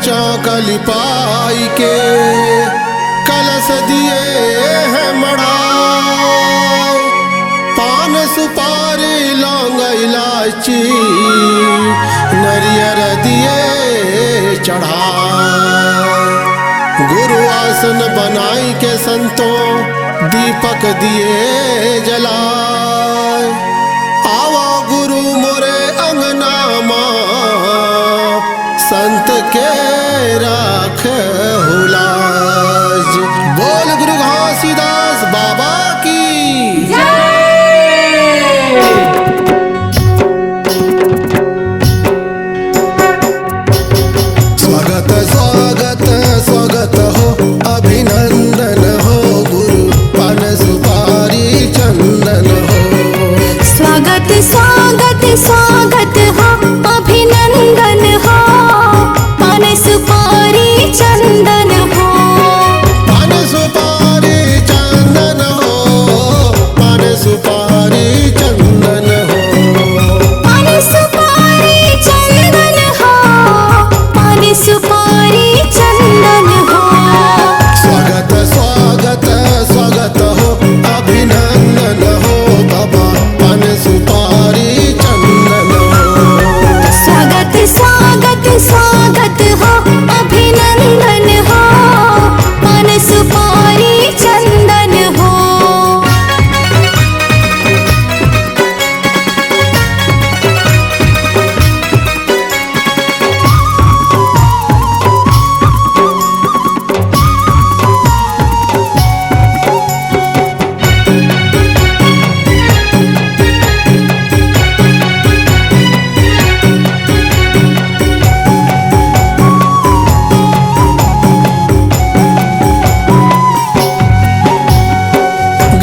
चाकली पाई के कलश दिए है मढ़ाई, पान सुपारी लौंग इलायची नरियर दिए चढ़ाए। गुरु आसन बनाई के संतों दीपक दिए जलाए। आवा गुरु मोरे अंगना मां संत के राख हुलाज। बोल गुरु घासीदास बाबा की स्वागत स्वागत स्वागत हो, अभिनंदन हो गुरु पान सुपारी चंदन हो। स्वागत स्वागत स्वागत हो, अभिनंदन हो पान सुपारी चंदन हो। पान सुपारी चंदन हो, पान सुपारी चंदन हो। पान सुपारी चंदन हो, पान सुपारी चंदन हो। स्वागत स्वागत स्वागत हो, अभिनंदन हो बाबा पान सुपारी चंदन हो। स्वागत स्वागत स्वागत हो, अभिनंदन हो पान सुपारी चंदन हो।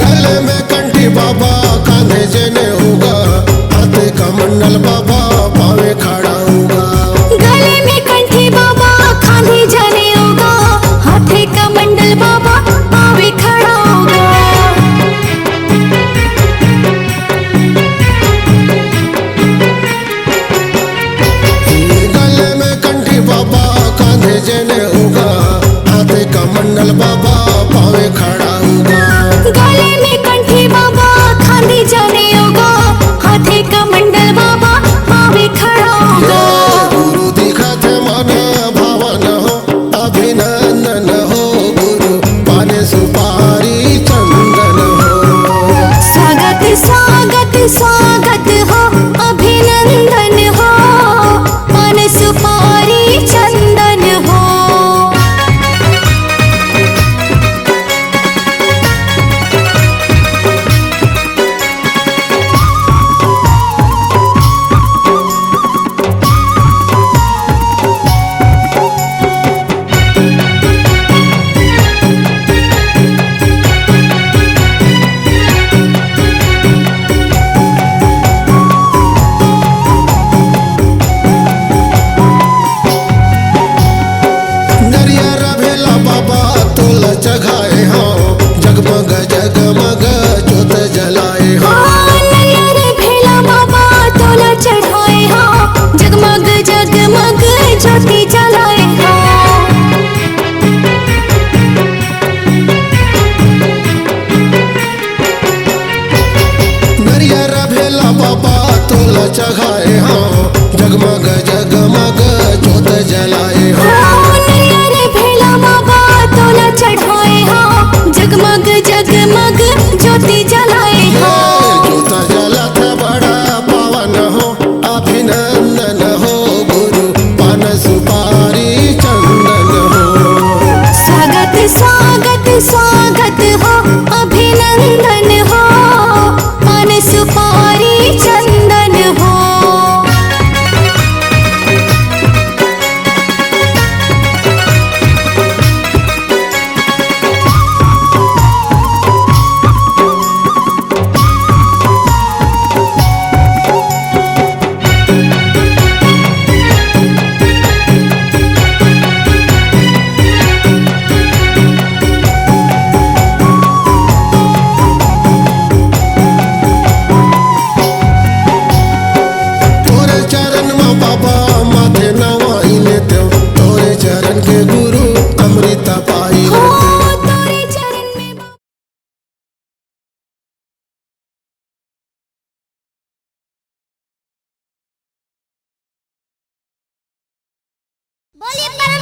गले में कंठी बाबा कांधे जने होगा, हाथे का मंडल बाबा पावे खड़ा होगा। गले में कंठी बाबा खांधे जने होगा, हाथे का मंडल बाबा पावे खड़ा होगा। गले में कंठी बाबा कांधे जने होगा, हाथे का मंडल बाबा पावे खड़ा होगा। गले में कंठी बाबा खांधे जने होगा, हाथे का मंडल बाबा पावे खड़ा होगा। गुरु दिखत मन भावन हो, अभिनंदन हो गुरु पान सुपारी चंदन हो। स्वागत स्वागत स्वागत हो, अभिनंदन हो पान सुपारी चंदन हो। नरियर भेला बाबा तोल जगाए हो, जगमग जगमग जोत जलाए हो। नरियर भेला बाबा तोला चढ़ाए हो, जगमग जगमग ज्योति जलाए हो। नरियर भेला बाबा तोल जगाए हो, जगमग जगमग जोत जलाए हो। नरियर भेला बाबा तोला चढ़ाए हो, जगमग जगमग ज्योति जलाए हो। जोत जलत बड़ा पावन हो, अभिनंदन हो गुरु पान सुपारी चंदन हो। स्वागत स्वागत स्वागत हो, अभिनंदन हो पान सुपारी चंदन हो।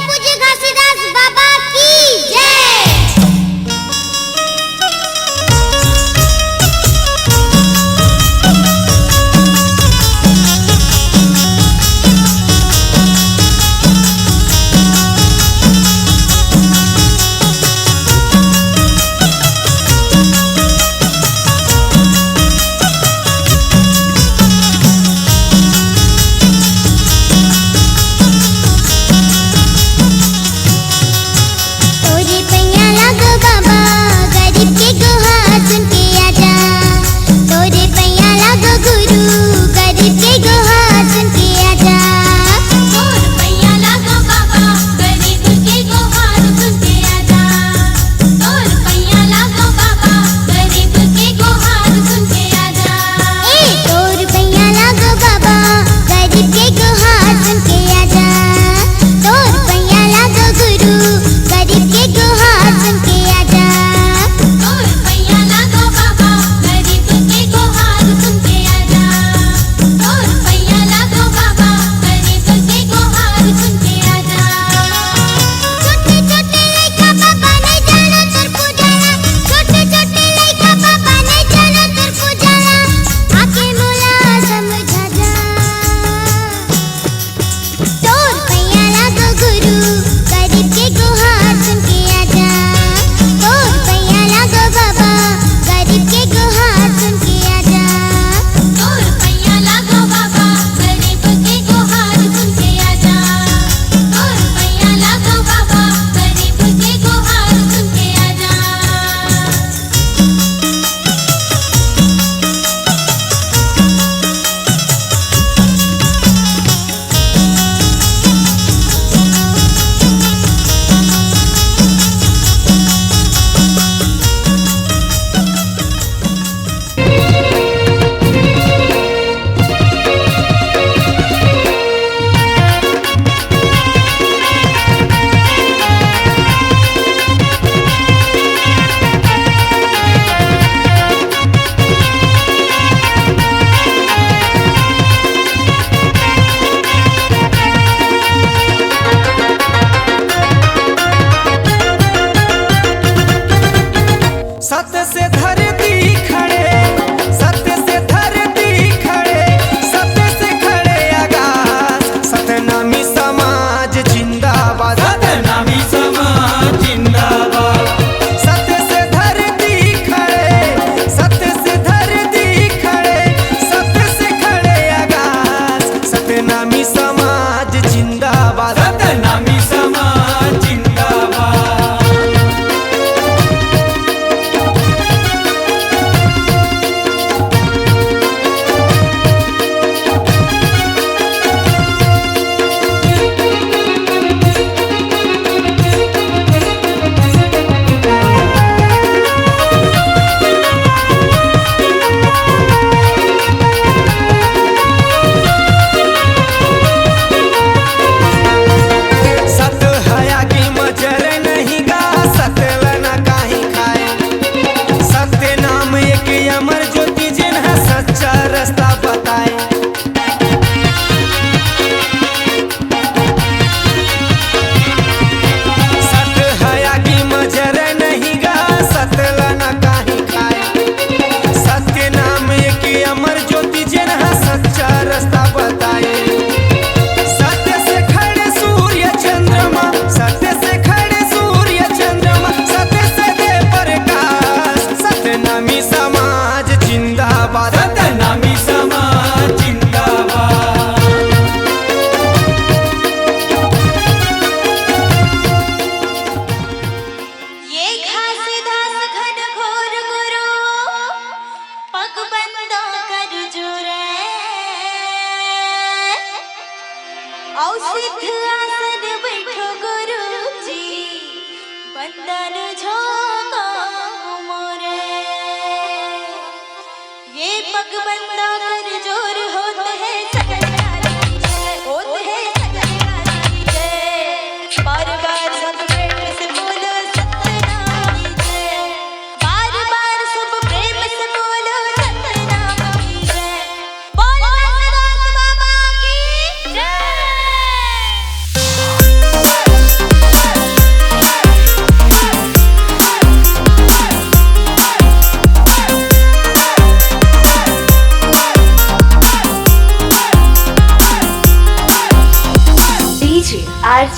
पूज्य घासीदास बाबा की जय।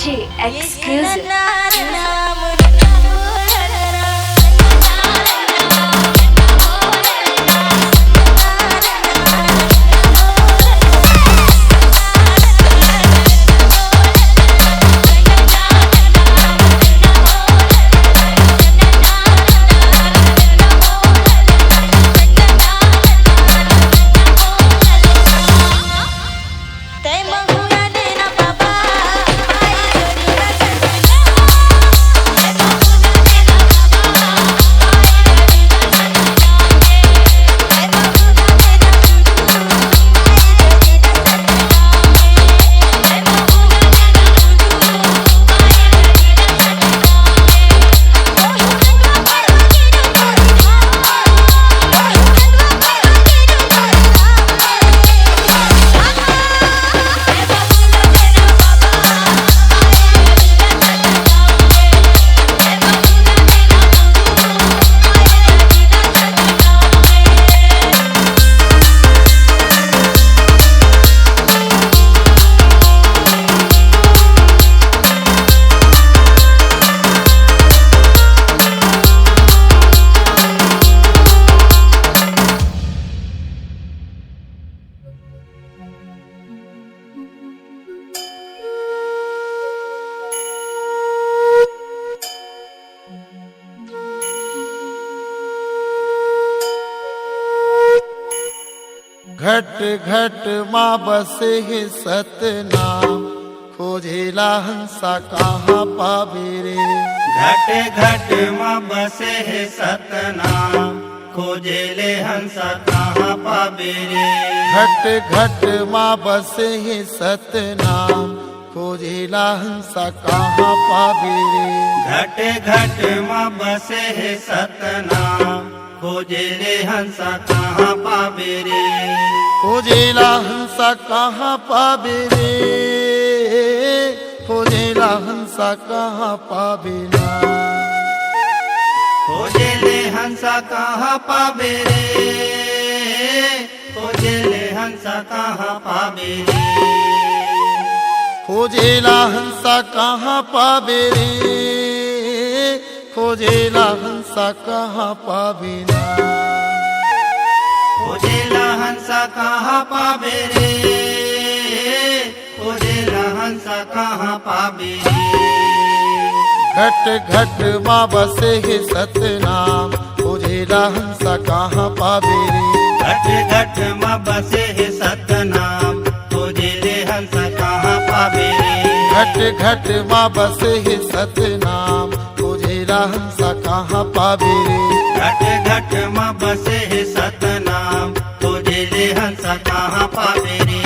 RJ Exclusive. घट घट माँ बसे है सतनाम, खोजेला हंसा कहाँ पावे रे। घट घट माँ बसे है सतनाम, खोजेले हंसा कहाँ पावे रे। घट घट माँ बसे है सतनाम, खोजेला हंसा कहाँ पावे रे। घट घट माँ बसे है सतनाम, खोजेले हंसा कहाँ पावे रे। खोजेला हंसा कहाँ पावे रे, खोजेला हंसा कहाँ पावे ना। खोजेले हंसा कहाँ पावे रे, खोजेले हंसा कहाँ पावे रे। खोजेला हंसा कहाँ पावे रे, खोजेला हंसा कहाँ पावे ना। खोजेला हंसा कहाँ पावे रे, खोजेला हंसा कहाँ पावे रे। घट घट माँ बसे है सतनाम, खोजेला हंसा कहाँ पावे रे। घट घट माँ बसे है सतनाम, खोजेले हंसा कहाँ पावे रे। घट घट माँ बसे है सतनाम, खोजेला हंसा कहाँ पावे रे। घट घट माँ बसे है सतनाम, खोजेले हंसा कहाँ पावे रे।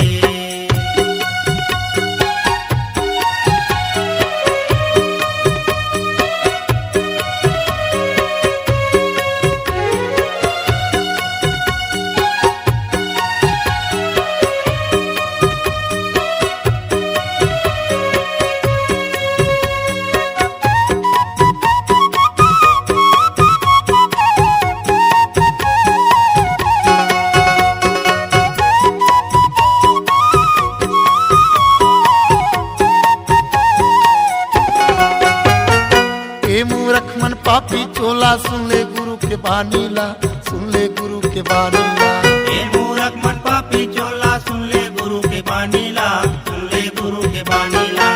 पापी चोला सुन ले गुरु के बानीला, सुन ले गुरु के बानीला। ए मूरख मन पापी चोला सुन ले गुरु के बानीला, सुन ले गुरु के बानीला।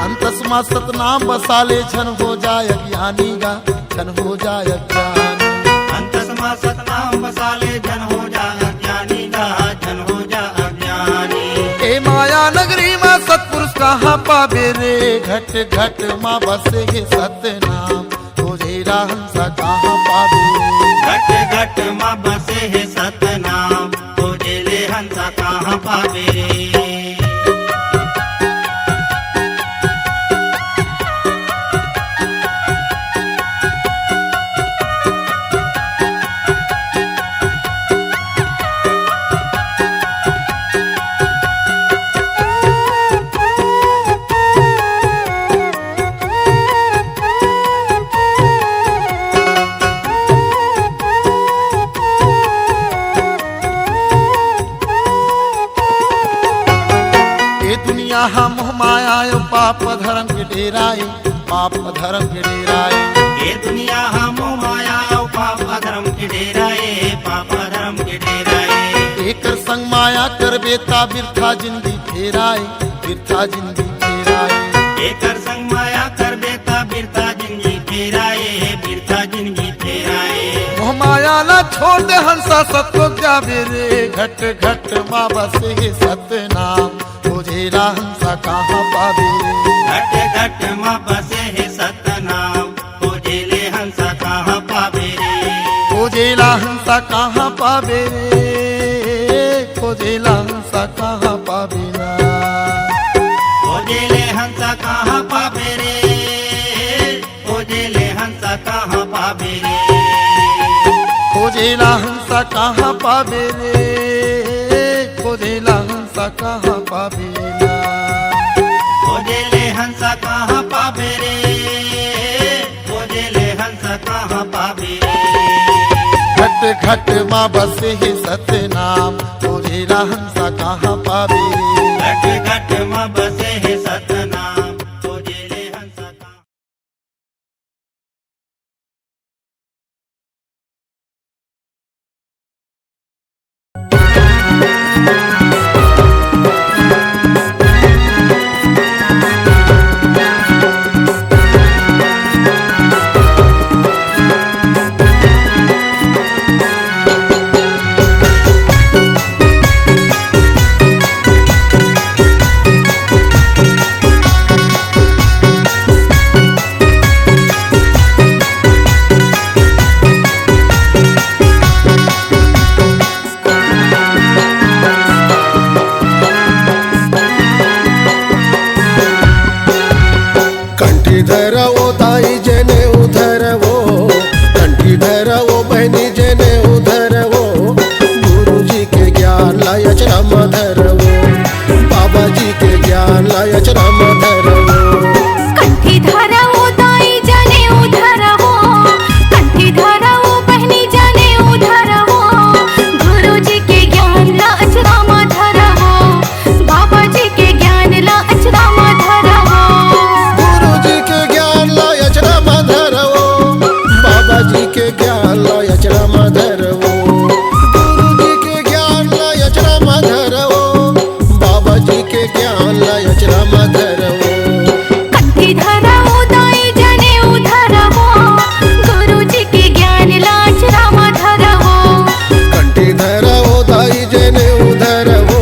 अंतस्मा सतनाम बसाले छन हो जाय अज्ञानी गा, छन हो जाय अज्ञानी। अंतस्मा सतनाम बसाले छन हो जाय अज्ञानी गा, छन हो जाय अज्ञानी। ए माया नगरी में सतपुरुष कहाँ पावे रे। घट घट माँ बसे है सतनाम, खोजेला हंसा कहाँ पावे रे। घट घट माँ बसे है सतनाम, खोजेले हंसा कहाँ पावे रे। मोह माया पाप धर्म के डेराए, पाप धर्म के डेराए। ये दुनिया हम माया पाप धर्म के डेराए, पाप धर्म के डेराए। एकर संग माया कर बेता बिरथा जिंदगी फेराए, बिरथा जिंदगी फेराए। एकर संग माया कर बेता बिरथा जिंदगी फेराए, बिरथा जिंदगी फेराए। मोह माया ना छोड़ दे हंसा सतो जावे रे, घट घट माँ बसे हे सतनाम, खोजेला हंसा कहाँ पावे रे। घट घट माँ बसे है सतनाम, खोजेले हंसा कहाँ पावे रे। खोजेला हंसा कहाँ पावे रे, खोजेला हंसा कहाँ पावे ला। खोजेले हंसा कहाँ पावे रे, खोजेले हंसा कहाँ पावे रे। खोजेला हंसा कहाँ पावे रे, खोजेला हंसा कहाँ पावे ला। खोजेले हंसा कहाँ पावे रे, खोजेले हंसा कहाँ पावे रे। घट घट माँ बसे हे सतनाम, खोजेला हंसा कहाँ पावे रे। घट घट माँ बसे है सतनाम, खोजेले हंसा कहाँ। कंठी धरवो ताई जेने उधरवो, कंठी धरवो बहनी जेने उधरवो। गुरुजी के ज्ञान लायच राम धरवो, बाबा जी के ज्ञान लायच राम धरवो। कंठी धरवो ताई जने उधरवो, कंठी धरवो बहनी जने उधरवो। गुरुजी के ज्ञान ला अचरामा धरवो, बाबा जी के ज्ञान ला अचरामा धरवो। गुरुजी के ज्ञान लायच राम धरवो, बाबा जी के ज्ञान लायच राम धरवो। गुरुजी के ज्ञान लायच राम धरवो, बाबा जी के ज्ञान लायच राम धरवो। कंठी धरवो ताई जने उधरवो, गुरुजी के ज्ञान ला अचरामा धरवो। कंठी धरवो ताई जेने उधरवो,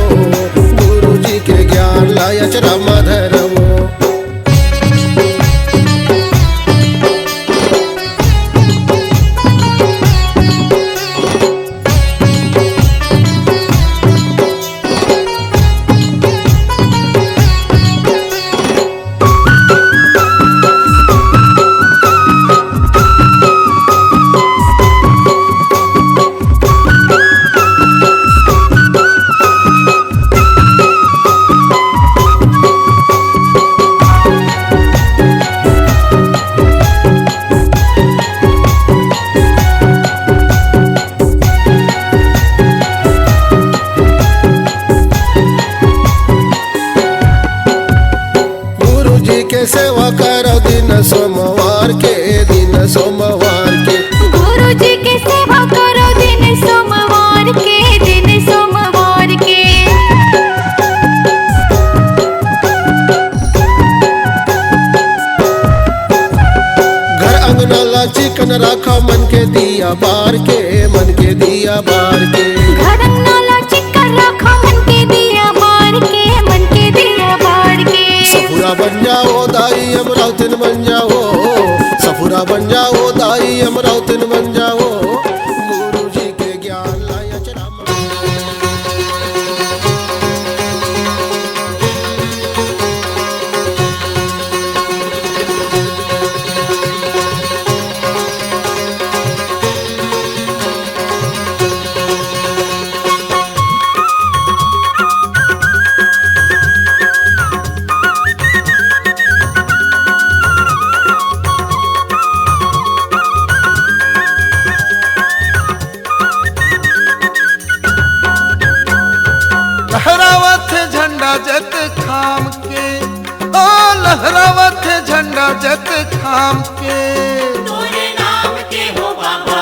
गुरुजी के ज्ञान लायच राम धरवो। गुरुजी के सेवा करो दिन सोमवार के, दिन सोमवार के। गुरुजी के सेवा करो दिन सोमवार के, दिन सोमवार के। घर अंगना ला चिकन रखा, मन के दिया बार के, मन के दिया बार के। घर नाला चिकन रखो, मन के दिया बार के, मन के दिया बार के। सफुरा बन जाओ दाई अमरावतीन बन जाओ, सफुरा बन जाओ दाई अमरावतीन बन जाओ। गुरुजी के ज्ञान लायच राम। लहरावत झंडा जत खाम के, ओ लहरावत झंडा जत खाम के। तोरे नाम के हो बाबा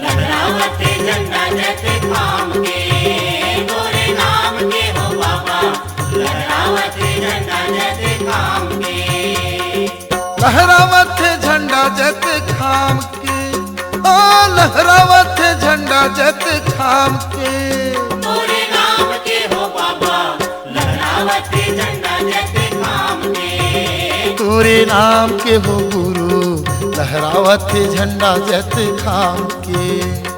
लहरावत झंडा जत खाम के। तोरे नाम के हो बाबा लहरावत झंडा जत खाम के। लहरावत झंडा जत खाम के, ओ लहरावत झंडा जत खाम के। तोरे नाम के हो बाबा लहरावत झंडा जत खाम के। तोरे नाम के हो गुरु लहरावत झंडा जत खाम के।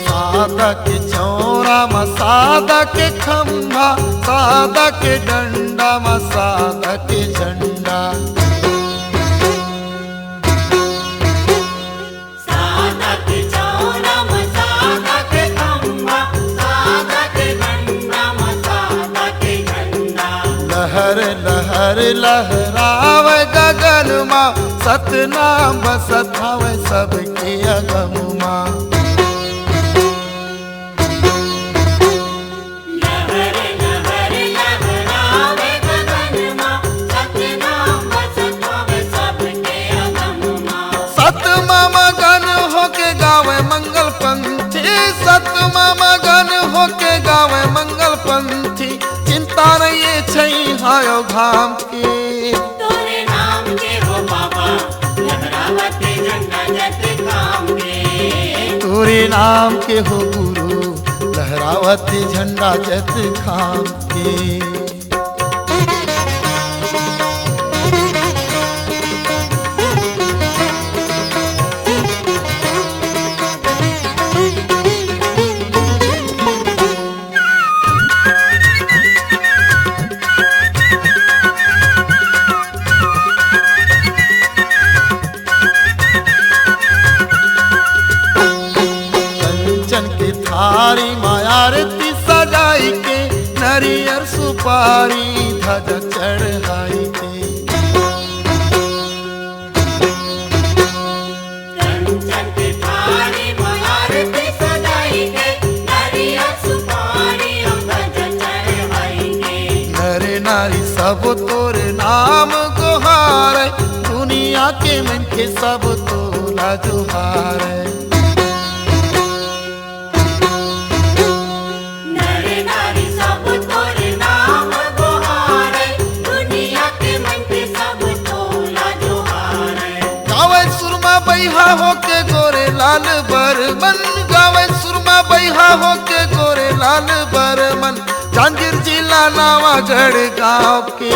सादा के चौरा में सादा के खंभा, सादा के डंडा में सादा के झंडा। सादा के चौरा में सादा के खंभा, सादा के डंडा में सादा के झंडा। लहर लहर लहरावे गगन माँ, सतनाम बसत हवे सबके अगम माँ। लहर लहर लहरावे गगन माँ, सतनाम बसत हवे सबके अगम माँ। सतमा मगन होके गावे मंगल पंथी, सतमा मगन होके गावे मंगल पंथी। चिंता नहीं छई हायो घाम के। तोरे नाम के हो बाबा लहरावत झंडा जत खाम के। तोरे नाम के हो गुरु लहरावत झंडा जत खाम के। कंचन की थारी मायारती सजाई के, नरियर सुपारी ध्वजा चढ़ाई के। कंचन की थारी मायारती सजाई के, नरियर सुपारी ध्वजा चढ़ाई के। नर नारी सब तोरे नाम गुहार, दुनिया के मन के सब तोला जुहार। नर नारी सब तोरे नाम गुहारे, दुनिया के मन के सब तोला जोहारे। गावे सुरमा बैहा होके गोरे लाल बरमन, गावे सुरमा बैहा होके गोरे लाल बरमन। जांजगीर जिला नावागढ़ गाँव के।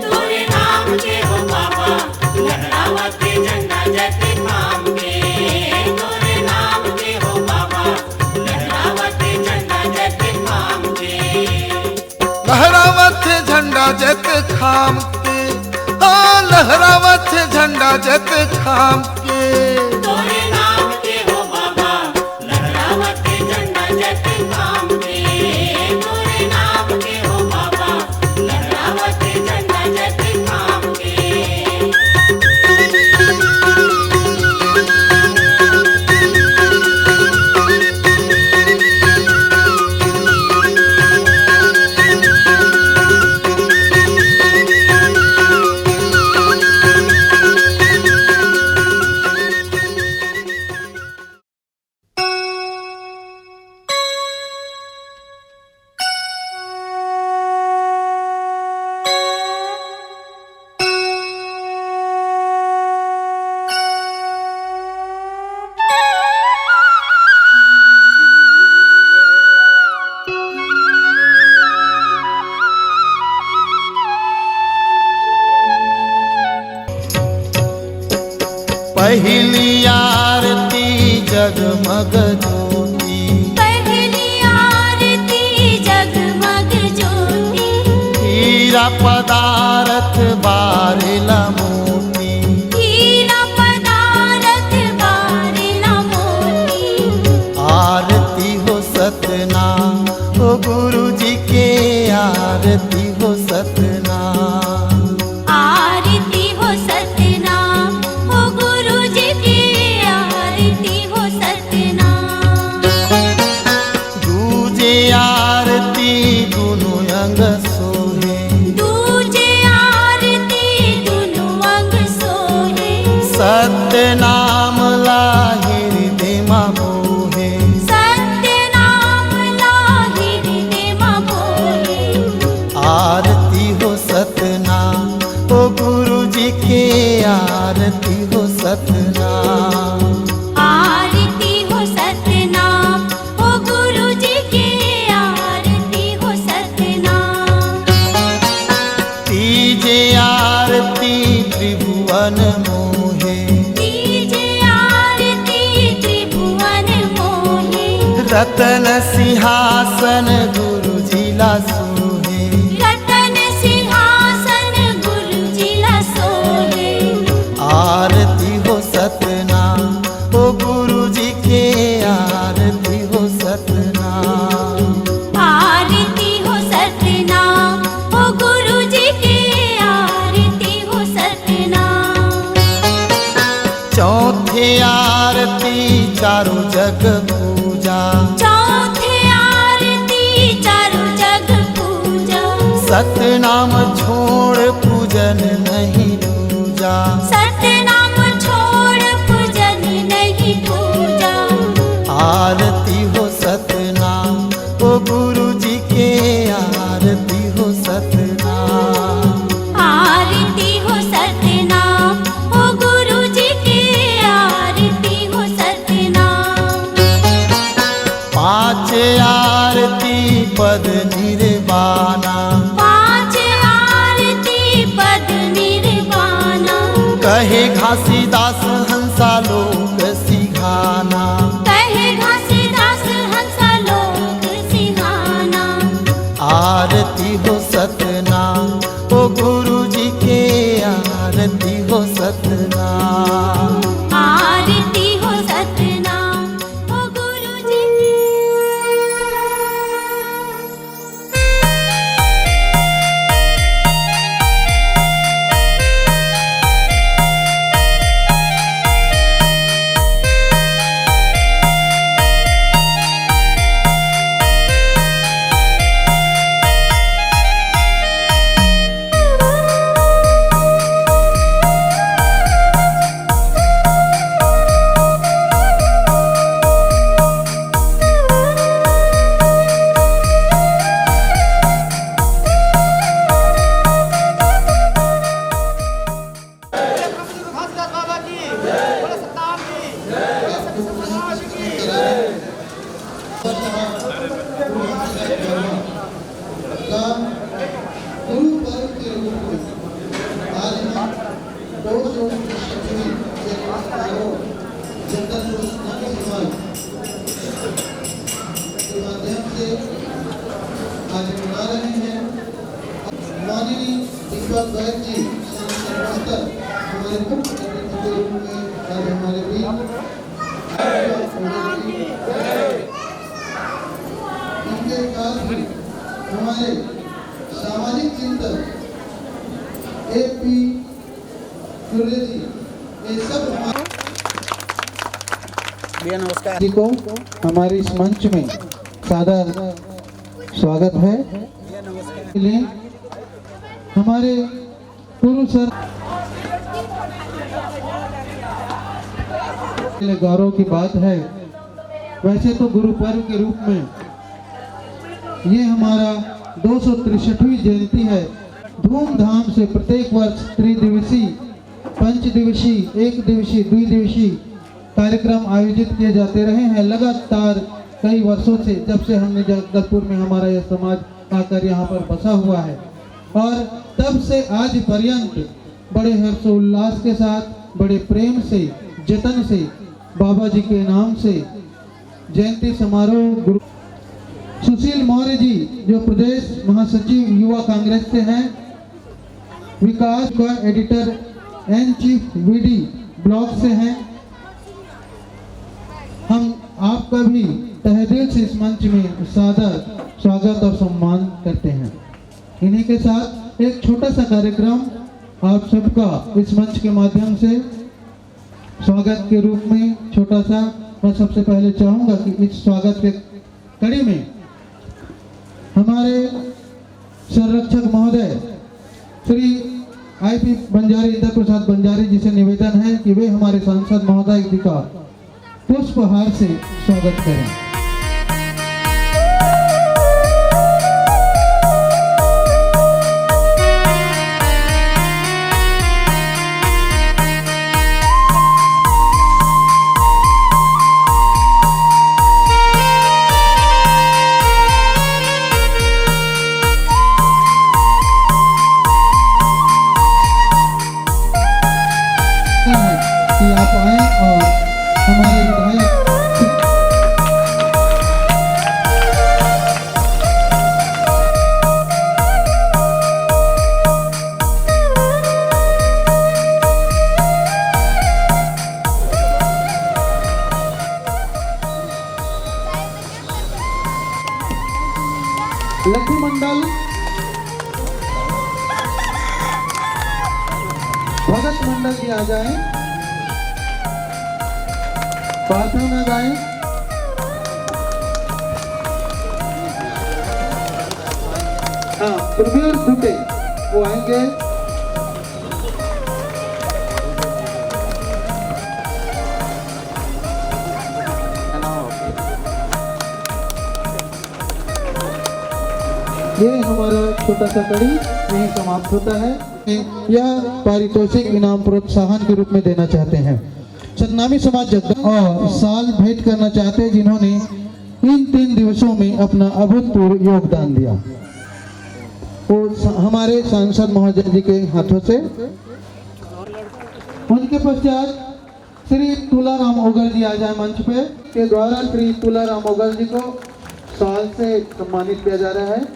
तोरे नाम के हो बाबा लहरावत झंडा जत खाम के। तोरे नाम के हो बाबा लहरावत झंडा जत खाम के। लहरावत झंडा जत खाम के, हाँ लहरावत झंडा जत खाम के। तोरे नाम के हो बाबा लहरावत झंडा जत खाम के। तोरे नाम के हो बाबा लहरावत झंडा जत खाम के। पहली आरती जगमग ज्योति, पहली आरती जगमग ज्योति, हीरा पदारथ बारेला मोती, हीरा पदारथ बारेला मोती, सत्य नाम लाहिर दे मोहे, सत्य नाम लाहिर दे मोहे। आरती हो सतनाम ओ गुरु जी के, आरती हो सतनाम। आरती हो सतनाम ओ गुरु जी के, आरती हो सतनाम। तीजे आरती त्रिभुवन मोहे, तीजे आरती त्रिभुवन मोहे। रतन सिंहासन गुरु जी ला सोहे, रतन सिंहासन गुरु जी ला सोहे। आरती हो सतनाम ओ गुरु जी के, आरती हो सतनाम। आरती हो सतनाम ओ गुरु जी के, आरती हो सतनाम। चौथे आरती चारों जग पूजा, चौथे आरती चारों जग पूजा। सतनाम छोड़ पूजन नहीं दूजा, सतनाम छोड़ पूजन नहीं दूजा। आरती हो सतनाम ओ गुरु जी के, आरती हो सतनाम। आरती हो सतनाम ओ गुरु जी के, आरती हो सतनाम। पांच आरती पद निर्वाणा, पांच आरती पद निर्वाणा। कहे घासीदास हंसा लोक सिघाना, कहे घासीदास हंसा लोक सिंहाना। आरती हो सतनाम ओ गुरु जी के, आरती हो सतनाम। आरती हो सतनाम ओ गुरु जी के। गुरु पर्व के रूप में आज हम 200वीं जगदलपुर संघ समाज के माध्यम से आज मना रहे हैं। माननीय दीपक बैद जी मास्टर हमारे मुख्य अतिथि के रूप में आज हमारे बीच इनके साथ ही हमारे सामाजिक चिंतक AP सूर्य जी, ये सब नमस्कार जी को हमारे इस मंच में सादर स्वागत है। के लिए हमारे पूर्व सर गौरव की बात है। वैसे तो गुरु पर्व के रूप में ये हमारा 263वीं जयंती है। धूमधाम से प्रत्येक वर्ष त्रिदिवसीय, पंचदिवसीय, एक दिवसीय, द्विदिवसीय कार्यक्रम आयोजित किए जाते रहे हैं लगातार कई वर्षों से, जब से हमने जगदलपुर में हमारा यह समाज आकर यहाँ पर बसा हुआ है। और तब से आज पर्यंत बड़े हर्षोल्लास के साथ, बड़े प्रेम से, जतन से बाबा जी के नाम से जयंती समारोह गुरु सुशील मौर्य जी जो प्रदेश महासचिव युवा कांग्रेस से हैं, विकास का editor and chief VD block से हैं, हम आपका भी तहे दिल से इस मंच में सादर स्वागत और सम्मान करते हैं। इन्हीं के साथ एक छोटा सा कार्यक्रम आप सबका इस मंच के माध्यम से स्वागत के रूप में छोटा सा, मैं सबसे पहले चाहूँगा कि इस स्वागत के कड़ी में हमारे संरक्षक महोदय श्री आईपी बंजारी इंद्र प्रसाद बंजारी जी से निवेदन है कि वे हमारे सांसद महोदय जी का पुष्पहार से स्वागत करें। कि आप आए और हमारे विधायक लक्ष्मी मंडल, भगत मंडल जी आ जाएं, प्रार्थना में गाएं। हाँ, प्रवीण दुबे वो आएंगे। ये हमारा छोटा सा कड़ी यही समाप्त होता है। यह पारितोषिक इनाम प्रोत्साहन के रूप में देना चाहते हैं सतनामी समाज जगदम और साल भेंट करना चाहते हैं जिन्होंने इन 3 दिवसों में अपना अभूतपूर्व योगदान दिया। वो हमारे सांसद महोदय जी के हाथों से। उनके पश्चात श्री तुलाराम ओगर जी आ जाए मंच पे के द्वारा श्री तुलाराम ओगर जी को साल से सम्मानित किया जा रहा है।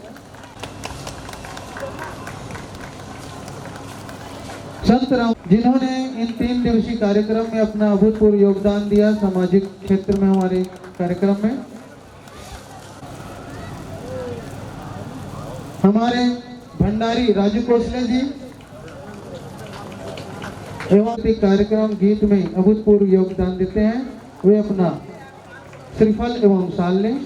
संत राम जिन्होंने इन 3 दिवसीय कार्यक्रम में अपना अभूतपूर्व योगदान दिया सामाजिक क्षेत्र में हमारे कार्यक्रम में। हमारे भंडारी राजू कोसले जी एवं कार्यक्रम गीत में अभूतपूर्व योगदान देते हैं, वे अपना श्रीफल एवं साल लें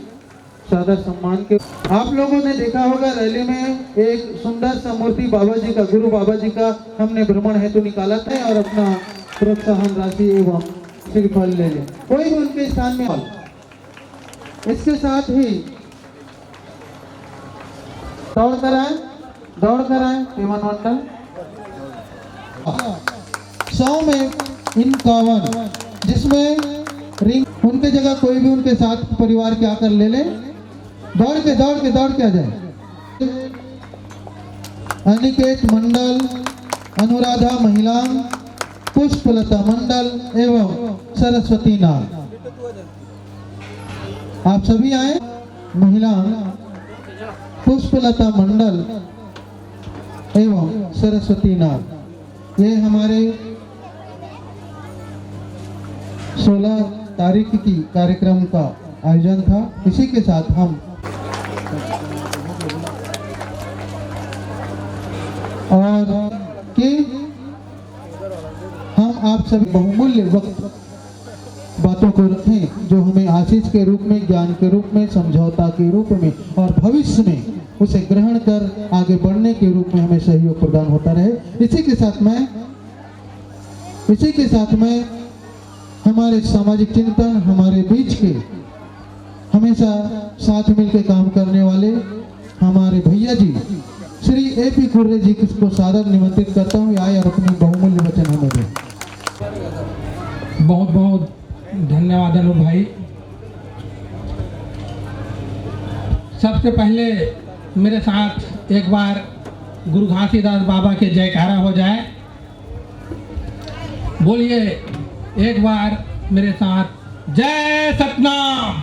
सादर सम्मान के। आप लोगों ने देखा होगा रैली में एक सुंदर सा मूर्ति बाबा जी का, गुरु बाबा जी का हमने भ्रमण हेतु निकाला था और अपना प्रोत्साहन राशि एवं श्रीफल ले लें, कोई भी उनके स्थान में। इसके साथ ही दौड़ कर आए हेमन मंडल 100 में 51 जिसमें रिंग उनके जगह कोई भी उनके साथ परिवार के आकर ले ले। दौड़ के आ जाए। अनिकेत मंडल, अनुराधा महिला, पुष्पलता मंडल एवं सरस्वती नाग, आप सभी आए। महिला पुष्पलता मंडल एवं सरस्वती नाग, ये हमारे 16 तारीख की कार्यक्रम का आयोजन था। इसी के साथ हम और कि हम आप सभी बहुमूल्य वक्त बातों को रखें जो हमें आशीष के रूप में, ज्ञान के रूप में, समझौता के रूप में और भविष्य में उसे ग्रहण कर आगे बढ़ने के रूप में हमें सहयोग प्रदान होता रहे। इसी के साथ में हमारे सामाजिक चिंतन, हमारे बीच के हमेशा साथ मिलकर काम करने वाले हमारे भैया जी श्री AP कुर्रे जी को सादर निमंत्रित करता हूँ, आए और अपनी बहुमूल्य वचन हमें दें। बहुत बहुत धन्यवाद अनु भाई। सबसे पहले मेरे साथ एक बार गुरु घासीदास बाबा के जयकारा हो जाए। बोलिए एक बार मेरे साथ, जय सतनाम।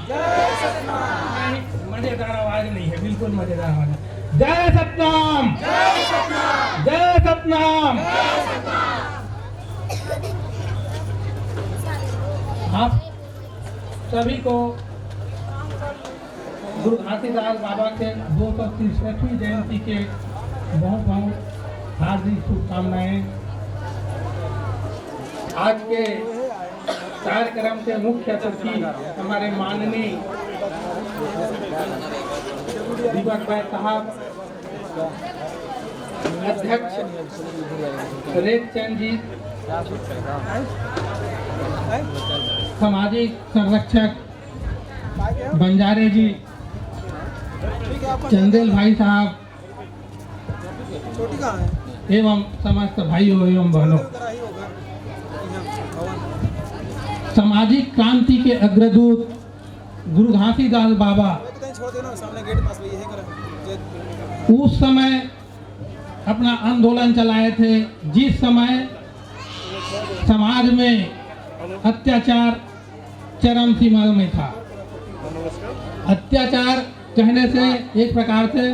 मजेदार आवाज नहीं है, बिल्कुल मजेदार आवाज है। जय सतनाम, जय सतनाम। आप सभी को गुरु घासीदास बाबा के 263वीं जयंती के बहुत बहुत हार्दिक शुभकामनाएं। आज के कार्यक्रम के मुख्य अतिथि हमारे माननीय दीपक भाई साहब, अध्यक्ष रेखचंद जी, सामाजिक संरक्षक बंजारे जी, चंदेल भाई साहब एवं समस्त भाइयों एवं बहनों, सामाजिक क्रांति के अग्रदूत गुरु घासीदास बाबा उस समय अपना आंदोलन चलाए थे जिस समय समाज में अत्याचार चरम सीमा में था। अत्याचार कहने से एक प्रकार से,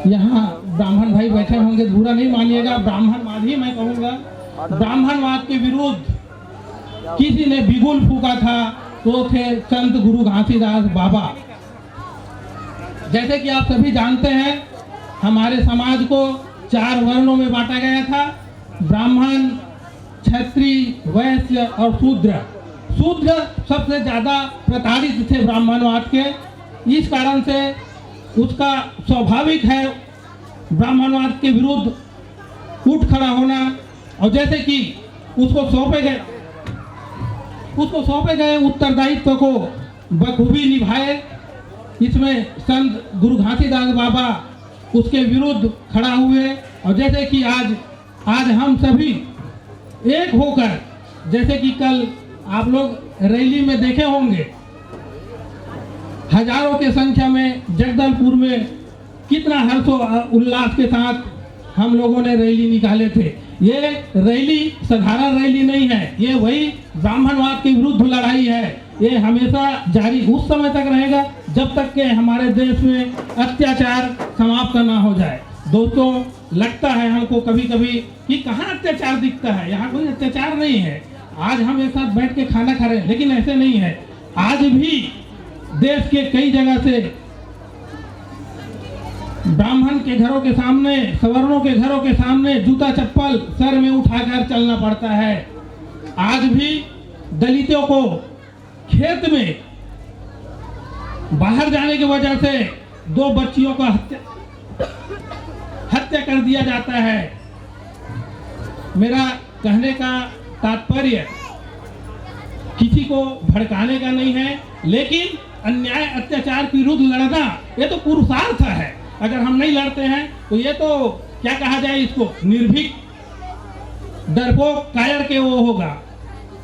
यहाँ ब्राह्मण भाई बैठे होंगे, बुरा नहीं मानिएगा, ब्राह्मणवाद ही मैं कहूँगा। ब्राह्मणवाद के विरुद्ध किसी ने बिगुल फूका था तो थे संत गुरु घासीदास बाबा। जैसे कि आप सभी जानते हैं, हमारे समाज को 4 वर्णों में बांटा गया था, ब्राह्मण, क्षत्रिय, वैश्य और शूद्र। शूद्र सबसे ज्यादा प्रताड़ित थे ब्राह्मणवाद के, इस कारण से उसका स्वाभाविक है ब्राह्मणवाद के विरुद्ध उठ खड़ा होना। और जैसे कि उसको सौंपे गए उत्तरदायित्व को बखूबी निभाए, इसमें संत गुरु घासीदास बाबा उसके विरुद्ध खड़ा हुए। और जैसे कि आज हम सभी एक होकर, जैसे कि कल आप लोग रैली में देखे होंगे, हजारों के संख्या में जगदलपुर में कितना हर्षो उल्लास के साथ हम लोगों ने रैली निकाले थे। ये रैली साधारण रैली नहीं है, ये वही ब्राह्मणवाद के विरुद्ध लड़ाई है। ये हमेशा जारी उस समय तक रहेगा जब तक के हमारे देश में अत्याचार समाप्त ना हो जाए। दोस्तों, लगता है हमको कभी कभी कि कहाँ अत्याचार दिखता है, यहाँ कोई अत्याचार नहीं है। आज हम एक साथ बैठ के खाना खा रहे हैं, लेकिन ऐसे नहीं है। आज भी देश के कई जगह से ब्राह्मण के घरों के सामने, सवर्णों के घरों के सामने जूता चप्पल सर में उठाकर चलना पड़ता है। आज भी दलितों को खेत में बाहर जाने की वजह से 2 बच्चियों का हत्या कर दिया जाता है। मेरा कहने का तात्पर्य किसी को भड़काने का नहीं है, लेकिन अन्याय अत्याचार के विरुद्ध लड़ना ये तो पुरुषार्थ है। अगर हम नहीं लड़ते हैं तो ये तो क्या कहा जाए, इसको निर्भीक, डरपोक, कायर के वो होगा।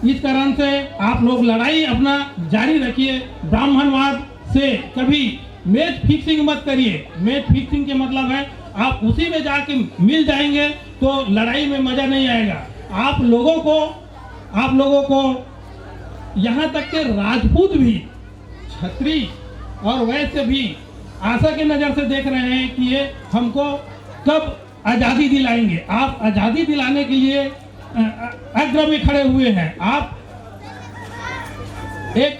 इस कारण से आप लोग लड़ाई अपना जारी रखिए। ब्राह्मणवाद से कभी मैच फिक्सिंग मत करिए। मैच फिक्सिंग के मतलब है आप उसी में जाके मिल जाएंगे तो लड़ाई में मजा नहीं आएगा। आप लोगों को यहाँ तक के राजपूत भी, क्षत्रिय और वैश्य भी आशा की नजर से देख रहे हैं कि ये हमको कब आजादी दिलाएंगे। आप आजादी दिलाने के लिए अग्र में खड़े हुए हैं, आप एक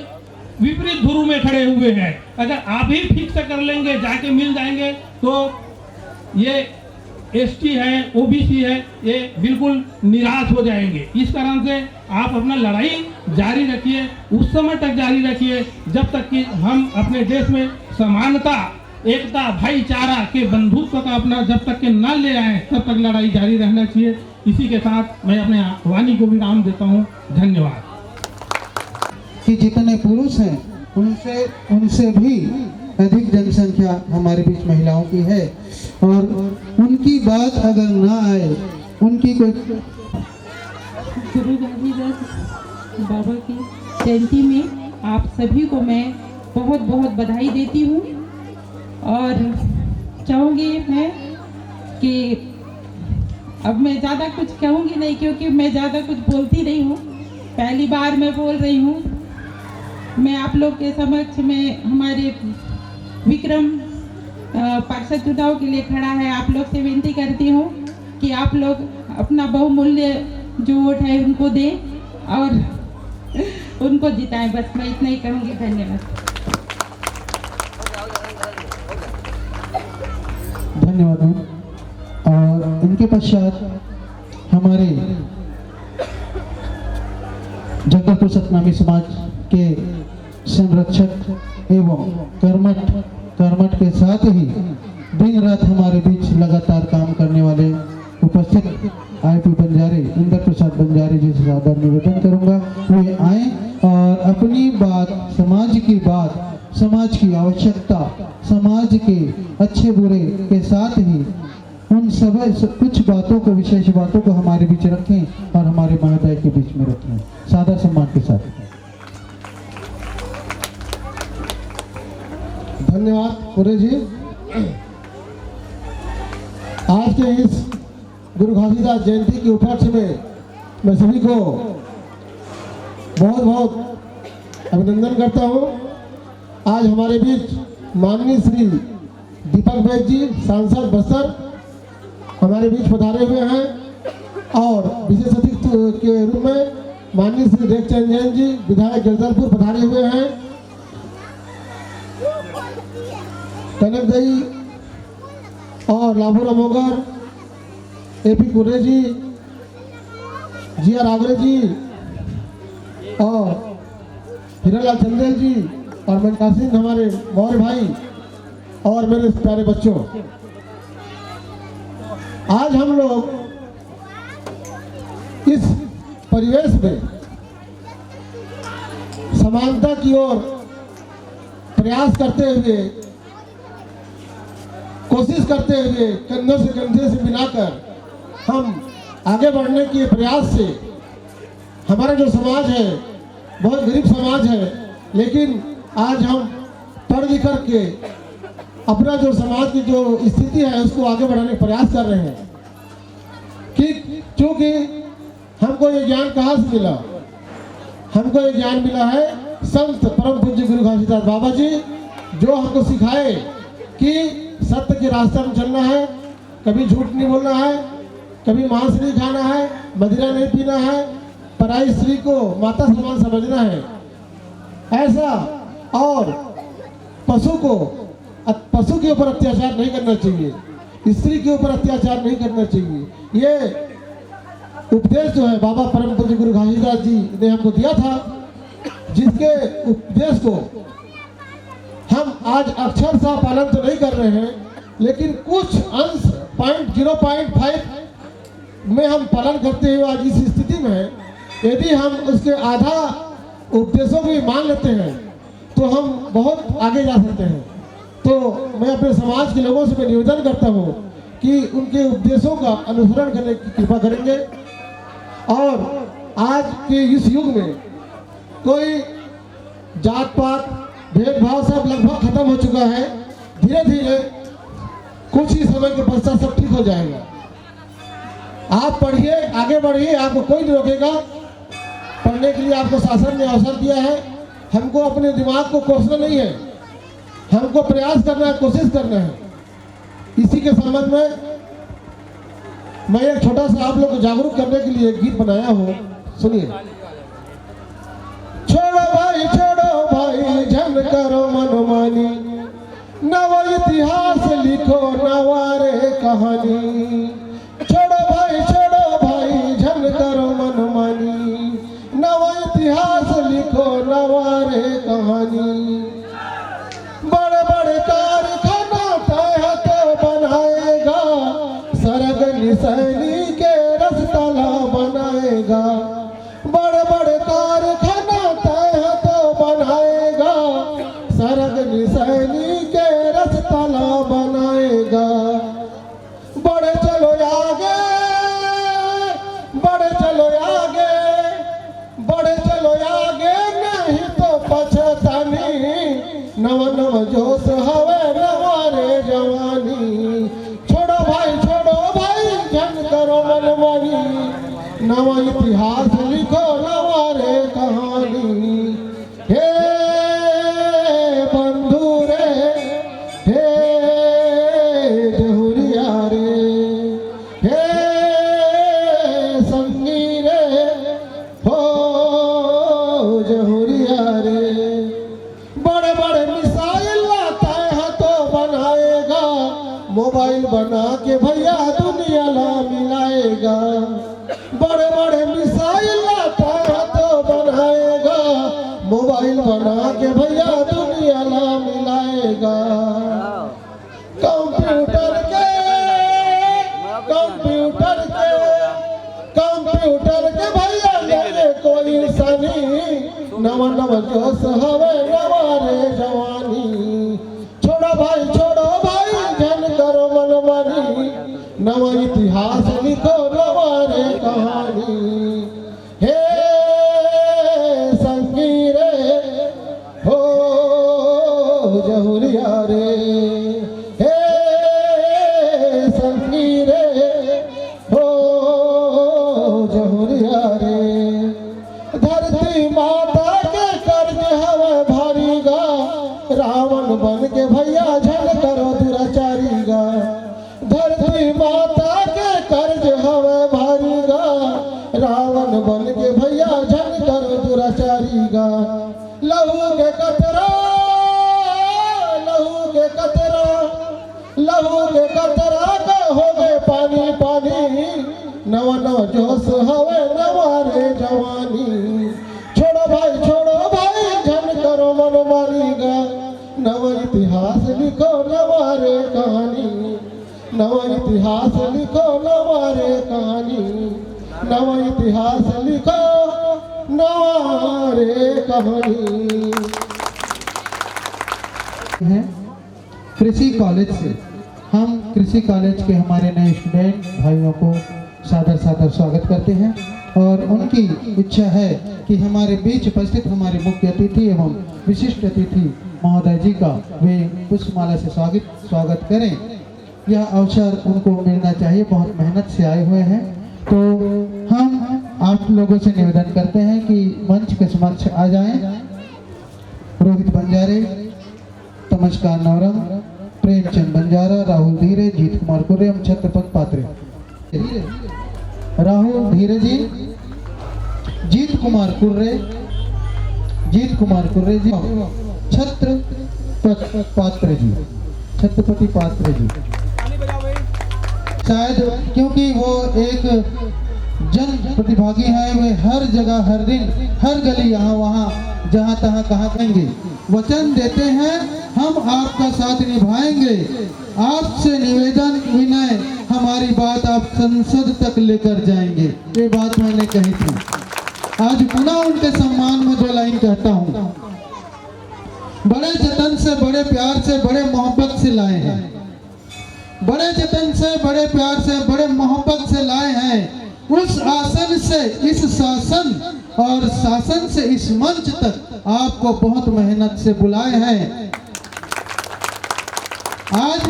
विपरीत ध्रुव में खड़े हुए हैं। अगर आप ही फिक्स कर लेंगे, जाके मिल जाएंगे, तो ये एसटी है, ओबीसी है, ये बिल्कुल निराश हो जाएंगे। इस कारण से आप अपना लड़ाई जारी रखिए, उस समय तक जारी रखिए जब तक कि हम अपने देश में समानता, एकता, भाईचारा के बंधुत्व का अपना जब तक के न ले आए तब तक लड़ाई जारी रहना चाहिए। इसी के साथ मैं अपने वाणी को विराम देता हूँ। धन्यवाद। कि जितने पुरुष हैं उनसे भी अधिक जनसंख्या हमारे बीच महिलाओं की है, और उनकी बात अगर ना आए, उनकी कोई गुरु घासीदास बाबा की जयंती में आप सभी को मैं बहुत बहुत बधाई देती हूँ। और चाहूँगी मैं कि अब मैं ज़्यादा कुछ कहूँगी नहीं, क्योंकि मैं ज़्यादा कुछ बोलती नहीं हूँ, पहली बार मैं बोल रही हूँ। मैं आप लोग के समक्ष में हमारे विक्रम पार्षद चुनाव के लिए खड़ा है, आप लोग से विनती करती हूँ कि आप लोग अपना बहुमूल्य जो वोट है उनको दें और उनको जिताएं। बस मैं इतना ही कहूँगी। धन्यवाद। धन्यवाद। और इनके पश्चात हमारे जगदलपुर सतनामी समाज के संरक्षक एवं कर्मठ के साथ ही दिन रात हमारे बीच लगातार काम करने वाले उपस्थित आईपी बंजारे, इंद्र प्रसाद बंजारे जी से सादर निवेदन करूंगा वे आए और अपनी बात, समाज की आवश्यकता, समाज के अच्छे बुरे के साथ ही उन सब कुछ बातों को, विशेष बातों को हमारे बीच रखें और हमारे महोदय के बीच में रखें, सादा सम्मान के साथ। धन्यवाद पूरे जी। आज के इस गुरु घासीदास जयंती के उपलक्ष्य में मैं सभी को बहुत बहुत अभिनंदन करता हूँ। आज हमारे बीच माननीय श्री दीपक वैद्य जी, सांसद बस्तर, हमारे बीच पधारे हुए हैं और विशेष अतिथि के रूप में माननीय श्री रेखचंद जैन जी, विधायक जगदलपुर, पधारे हुए हैं। कनक दई और लाभू मोगर, एपी कुर्रे जी, जिया रागरे जी और हिरालाल चंदेल जी और मनका सिंह, हमारे मौर्य भाई और मेरे प्यारे बच्चों, आज हम लोग इस परिवेश में समानता की ओर प्रयास करते हुए, कोशिश करते हुए, कंधों से कंधे से मिलाकर हम आगे बढ़ने के प्रयास से, हमारा जो समाज है बहुत गरीब समाज है, लेकिन आज हम पढ़ लिख करके अपना जो समाज की जो स्थिति है उसको आगे बढ़ाने का प्रयास कर रहे हैं। कि क्योंकि हमको ये ज्ञान कहाँ से मिला? हमको ये ज्ञान मिला है संत परम पूज्य गुरु घासीदास बाबा जी, जो हमको सिखाए कि सत्य के रास्ते में चलना है, कभी झूठ नहीं बोलना है, कभी मांस नहीं खाना है, मदिरा नहीं पीना है, पराई स्त्री को माता समान समझना है ऐसा, और पशु के ऊपर अत्याचार नहीं करना चाहिए, स्त्री के ऊपर अत्याचार नहीं करना चाहिए। ये उपदेश जो है बाबा परम पूज्य गुरु घासीदास जी ने हमको दिया था, जिसके उपदेश को हम आज अक्षरशः पालन तो नहीं कर रहे हैं, लेकिन कुछ अंश 0.5 में हम पालन करते हुए आज इस स्थिति में है। यदि हम उसके आधा उपदेशों को भी मान लेते हैं तो हम बहुत आगे जा सकते हैं। तो मैं अपने समाज के लोगों से निवेदन करता हूँ कि उनके उपदेशों का अनुसरण करने की कृपा करेंगे। और आज के इस युग में कोई जात पात भेदभाव सब लगभग खत्म हो चुका है। धीरे धीरे कुछ ही समय के पश्चात सब ठीक हो जाएगा। आप पढ़िए, आगे बढ़िए, आपको कोई नहीं रोकेगा। पढ़ने के लिए आपको शासन ने अवसर दिया है। हमको अपने दिमाग को कोसना नहीं है, हमको प्रयास करना है, कोशिश करना है। इसी के संबंध में मैं एक छोटा सा आप लोग को जागरूक करने के लिए गीत बनाया हूँ, सुनिए। छोड़ो भाई जन करो मनमानी, नवा इतिहास लिखो नवारे कहानी। छोड़ो भाई जन करो मनमानी, नवा इतिहास लिखो नवारे कहानी। बड़े बड़े कारखाना तय तो बनाएगा, सरग निशानी के रसतला बनाएगा। बड़े बड़े कारखाना तय तो बनाएगा, सरग निशानी के रसतला बनाएगा। बड़े चलो आगे, बड़े चलो आगे, बड़े चलो आगे, नहीं तो पछतानी। नव नव जोश हवे नवारे जवानी। छोड़ो भाई जन करो मनमानी, नवा इतिहास लिखो नवारे कहानी। हे बंधु रे, हे जहुरिया रे, हे संगी रे, हो जहुरिया रे। बड़े बड़े मिसाइल लाता है तो बनाएगा, मोबाइल बना के भैया दुनिया ला मिलाएगा। बड़े बड़े मिसाइल लाता है तो बनाएगा, मोबाइल बना के भैया दुनिया ला मिलाएगा। कंप्यूटर कंप्यूटर के भैया लगे कोई सनी नव नव जोश हवे नवारे जवानी छोड़ो भाई जन करो मन मानी नवा इतिहास लिखो नवारे कहानी हे संगीरे हो जहुरिया रे हे संगीरे हो जहुरिया रे धरती माता के कर्ज हवे भारी गा रावण बन के भैया झल करो दुराचारी गा धरती माता के कर्ज हवे भारी गा रावण बन के भैया झल करो दुराचारी गा लहू के कतरा का हो गए पानी पानी नवा नवा जोश हवे नवारे जवानी छोड़ो भाई झन करो मन मारी गा नवा इतिहास लिखो नवारे कहानी नवा इतिहास लिखो नवारे कहानी नवा इतिहास लिखो नवारे कहानी हैं कृषि कॉलेज से। हम कृषि कॉलेज के हमारे नए स्टूडेंट भाइयों को सादर स्वागत करते हैं और उनकी इच्छा है कि हमारे बीच उपस्थित हमारे मुख्य अतिथि एवं विशिष्ट अतिथि महोदय जी का वे पुष्पमाला से स्वागत करें। यह अवसर उनको मिलना चाहिए, बहुत मेहनत से आए हुए हैं। तो हम आप लोगों से निवेदन करते हैं कि मंच के समक्ष आ जाएं। रोहित बंजारे, तमस्कार नवरंग, प्रेमचंद बंजारा, राहुल धीरे, जीत कुमार कुर्रे एवं छत्रपति पात्रे। राहुल धीरे जी, जीत कुमार कुर्रे जी, छत्रपति पात्रे जी। शायद क्योंकि वो एक जन प्रतिभागी हैं, वे हर जगह हर दिन हर गली यहाँ वहाँ जहाँ तहाँ कहाँ कहेंगे। वचन देते हैं हम आपका साथ निभाएंगे। आपसे निवेदन विनय, हमारी बात आप संसद तक लेकर जाएंगे। ये बात मैंने कही थी। आज पुनः उनके सम्मान में दो लाइन कहता हूँ। बड़े जतन से, बड़े प्यार से, बड़े मोहब्बत से लाए हैं। बड़े जतन से, बड़े प्यार से, बड़े मोहब्बत से लाए हैं। उस आसन से इस शासन और शासन से इस मंच तक आपको बहुत मेहनत से बुलाए हैं। आज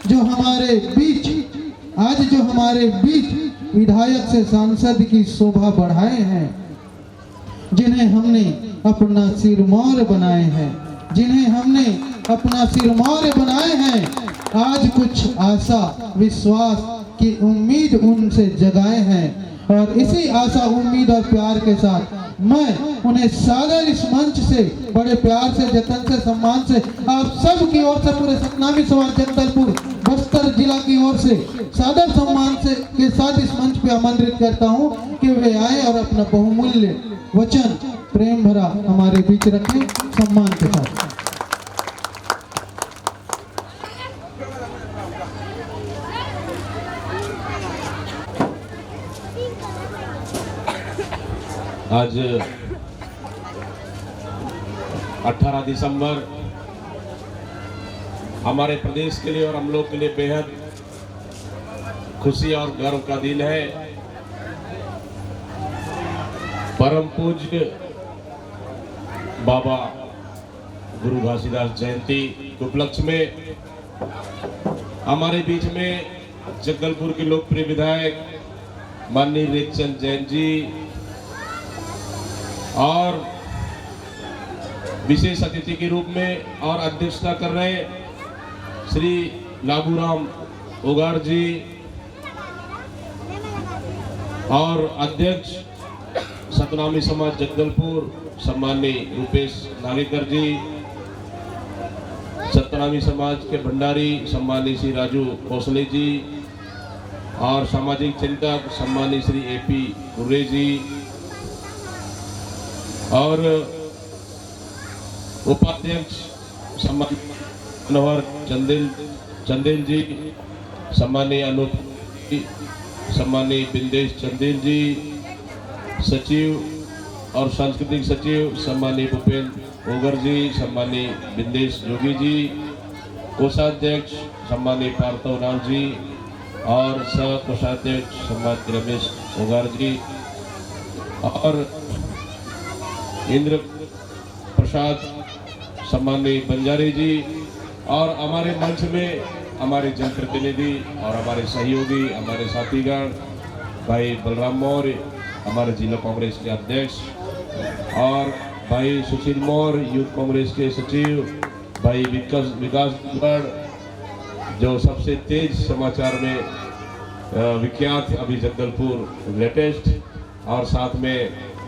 जो हमारे बीच विधायक से सांसद की शोभा बढ़ाए हैं, जिन्हें हमने अपना सिरमौर बनाए हैं, आज कुछ आशा विश्वास की उम्मीद उनसे जगाए हैं। और इसी आशा उम्मीद और प्यार के साथ मैं उन्हें सादर इस मंच से बड़े प्यार से, जतन से, सम्मान से आप सब की ओर से, पूरे सतनामी समाज जगदलपुर बस्तर जिला की ओर से सादर सम्मान से के साथ इस मंच पे आमंत्रित करता हूं कि वे आए और अपना बहुमूल्य वचन प्रेम भरा हमारे बीच रखें सम्मान के साथ। आज 18 दिसंबर हमारे प्रदेश के लिए और हम लोग के लिए बेहद खुशी और गर्व का दिन है। परम पूज्य बाबा गुरु घासीदास जयंती के उपलक्ष्य में हमारे बीच में जगदलपुर के लोकप्रिय विधायक माननीय रेखचंद जैन जी और विशेष अतिथि के रूप में और अध्यक्षता कर रहे श्री लाबूराम उगाड़ जी और अध्यक्ष सतनामी समाज जगदलपुर सम्माननीय रूपेश नागेकर जी, सतनामी समाज के भंडारी सम्माननीय श्री राजू भोसले जी और सामाजिक चिंतक सम्माननीय श्री एपी कुर्रे जी और उपाध्यक्ष सम्माननीय मनोहर चंदेल जी, सम्माननीय अनूप, सम्माननीय बिंदेश चंदेल जी सचिव और सांस्कृतिक सचिव सम्मानीय भूपेंद्र ओगर जी, सम्मानीय बिंदेश जोगी जी, कोषाध्यक्ष सम्मानीय पार्थव राव जी और सह कोषाध्यक्ष सम्मानीय रमेश ओगर जी और इंद्र प्रसाद सम्मानीय बंजारी जी और हमारे मंच में हमारे जनप्रतिनिधि और हमारे सहयोगी, हमारे साथीगण, भाई बलराम मौर्य हमारे जिला कांग्रेस के अध्यक्ष और भाई सुशील मौर्य यूथ कांग्रेस के सचिव, भाई विकास जो सबसे तेज समाचार में विख्यात अभी जगदलपुर लेटेस्ट, और साथ में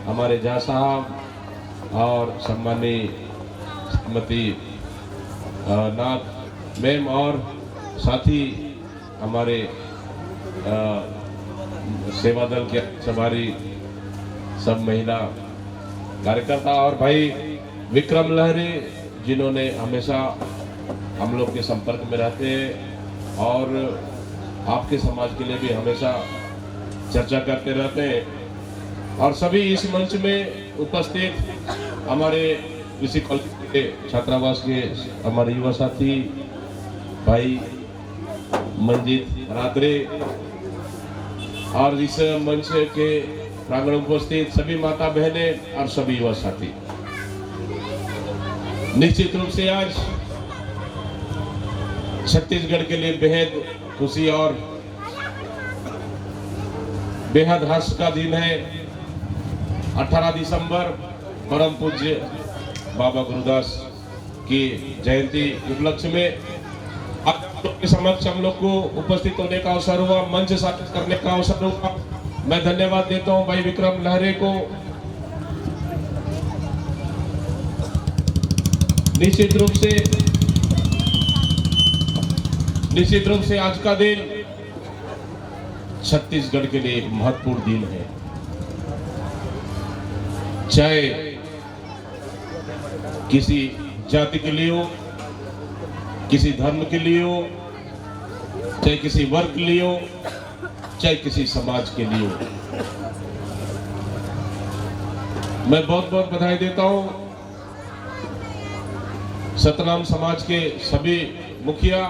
हमारे जहाँ साहब और सम्मानीय श्रीमती नाथ मैम और साथी हमारे सेवा दल के सवारी सब महिला कार्यकर्ता और भाई विक्रम लहरी जिन्होंने हमेशा हम लोग के संपर्क में रहते हैं और आपके समाज के लिए भी हमेशा चर्चा करते रहते हैं। और सभी इस मंच में उपस्थित हमारे किसी कॉलेज के छात्रावास के हमारे युवा साथी भाई मंजीत रात्रे और इस मंच के प्रांगण में उपस्थित सभी माता बहनें और सभी युवा साथी, निश्चित रूप से आज छत्तीसगढ़ के लिए बेहद खुशी और बेहद हर्ष का दिन है। 18 दिसंबर परम पूज्य बाबा गुरुदास की जयंती उपलक्ष्य में आप लोग के समक्ष हम लोग को उपस्थित होने का अवसर हुआ, मंच साथ करने का अवसर हुआ। मैं धन्यवाद देता हूं भाई विक्रम लहरे को। निश्चित रूप से आज का दिन छत्तीसगढ़ के लिए महत्वपूर्ण दिन है। चाहे किसी जाति के लिए हो, किसी धर्म के लिए हो, चाहे किसी वर्ग के लिए हो, चाहे किसी समाज के लिए हो, मैं बहुत बहुत बधाई देता हूं सतनाम समाज के सभी मुखिया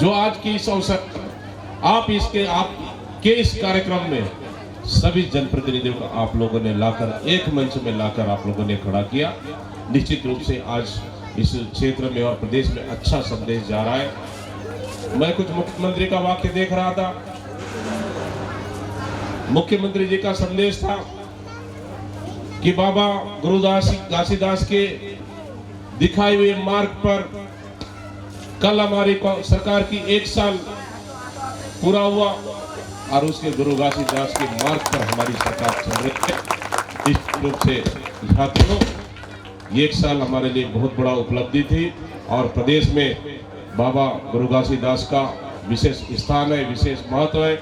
जो आज की इस अवसर आपके इस कार्यक्रम में सभी जनप्रतिनिधियों को आप लोगों ने लाकर एक मंच में लाकर आप लोगों ने खड़ा किया। निश्चित रूप से आज इस क्षेत्र में और प्रदेश में अच्छा संदेश जा रहा है। मैं कुछ मुख्यमंत्री का वाक्य देख रहा था, मुख्यमंत्री जी का संदेश था कि बाबा गुरुदास घासीदास के दिखाए हुए मार्ग पर कल हमारी सरकार की 1 साल पूरा हुआ और उसके गुरु घासीदास के मार्ग पर हमारी सरकार चल रही है। निश्चित रूप से छात्रों, ये 1 साल हमारे लिए बहुत बड़ा उपलब्धि थी और प्रदेश में बाबा गुरु घासीदास का विशेष स्थान है, विशेष महत्व है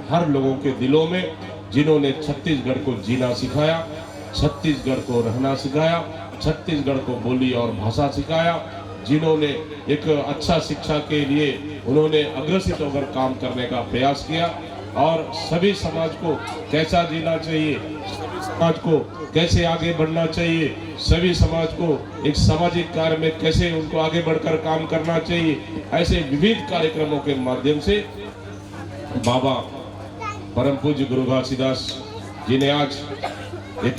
हर लोगों के दिलों में, जिन्होंने छत्तीसगढ़ को जीना सिखाया, छत्तीसगढ़ को रहना सिखाया, छत्तीसगढ़ को बोली और भाषा सिखाया, जिन्होंने एक अच्छा शिक्षा के लिए उन्होंने अग्रसित होकर काम करने का प्रयास किया और सभी समाज को कैसा जीना चाहिए, सभी समाज को कैसे आगे बढ़ना चाहिए, सभी समाज को एक सामाजिक कार्य में कैसे उनको आगे बढ़कर काम करना चाहिए, ऐसे विविध कार्यक्रमों के माध्यम से बाबा परम पूज्य गुरु घासीदास जी ने आज एक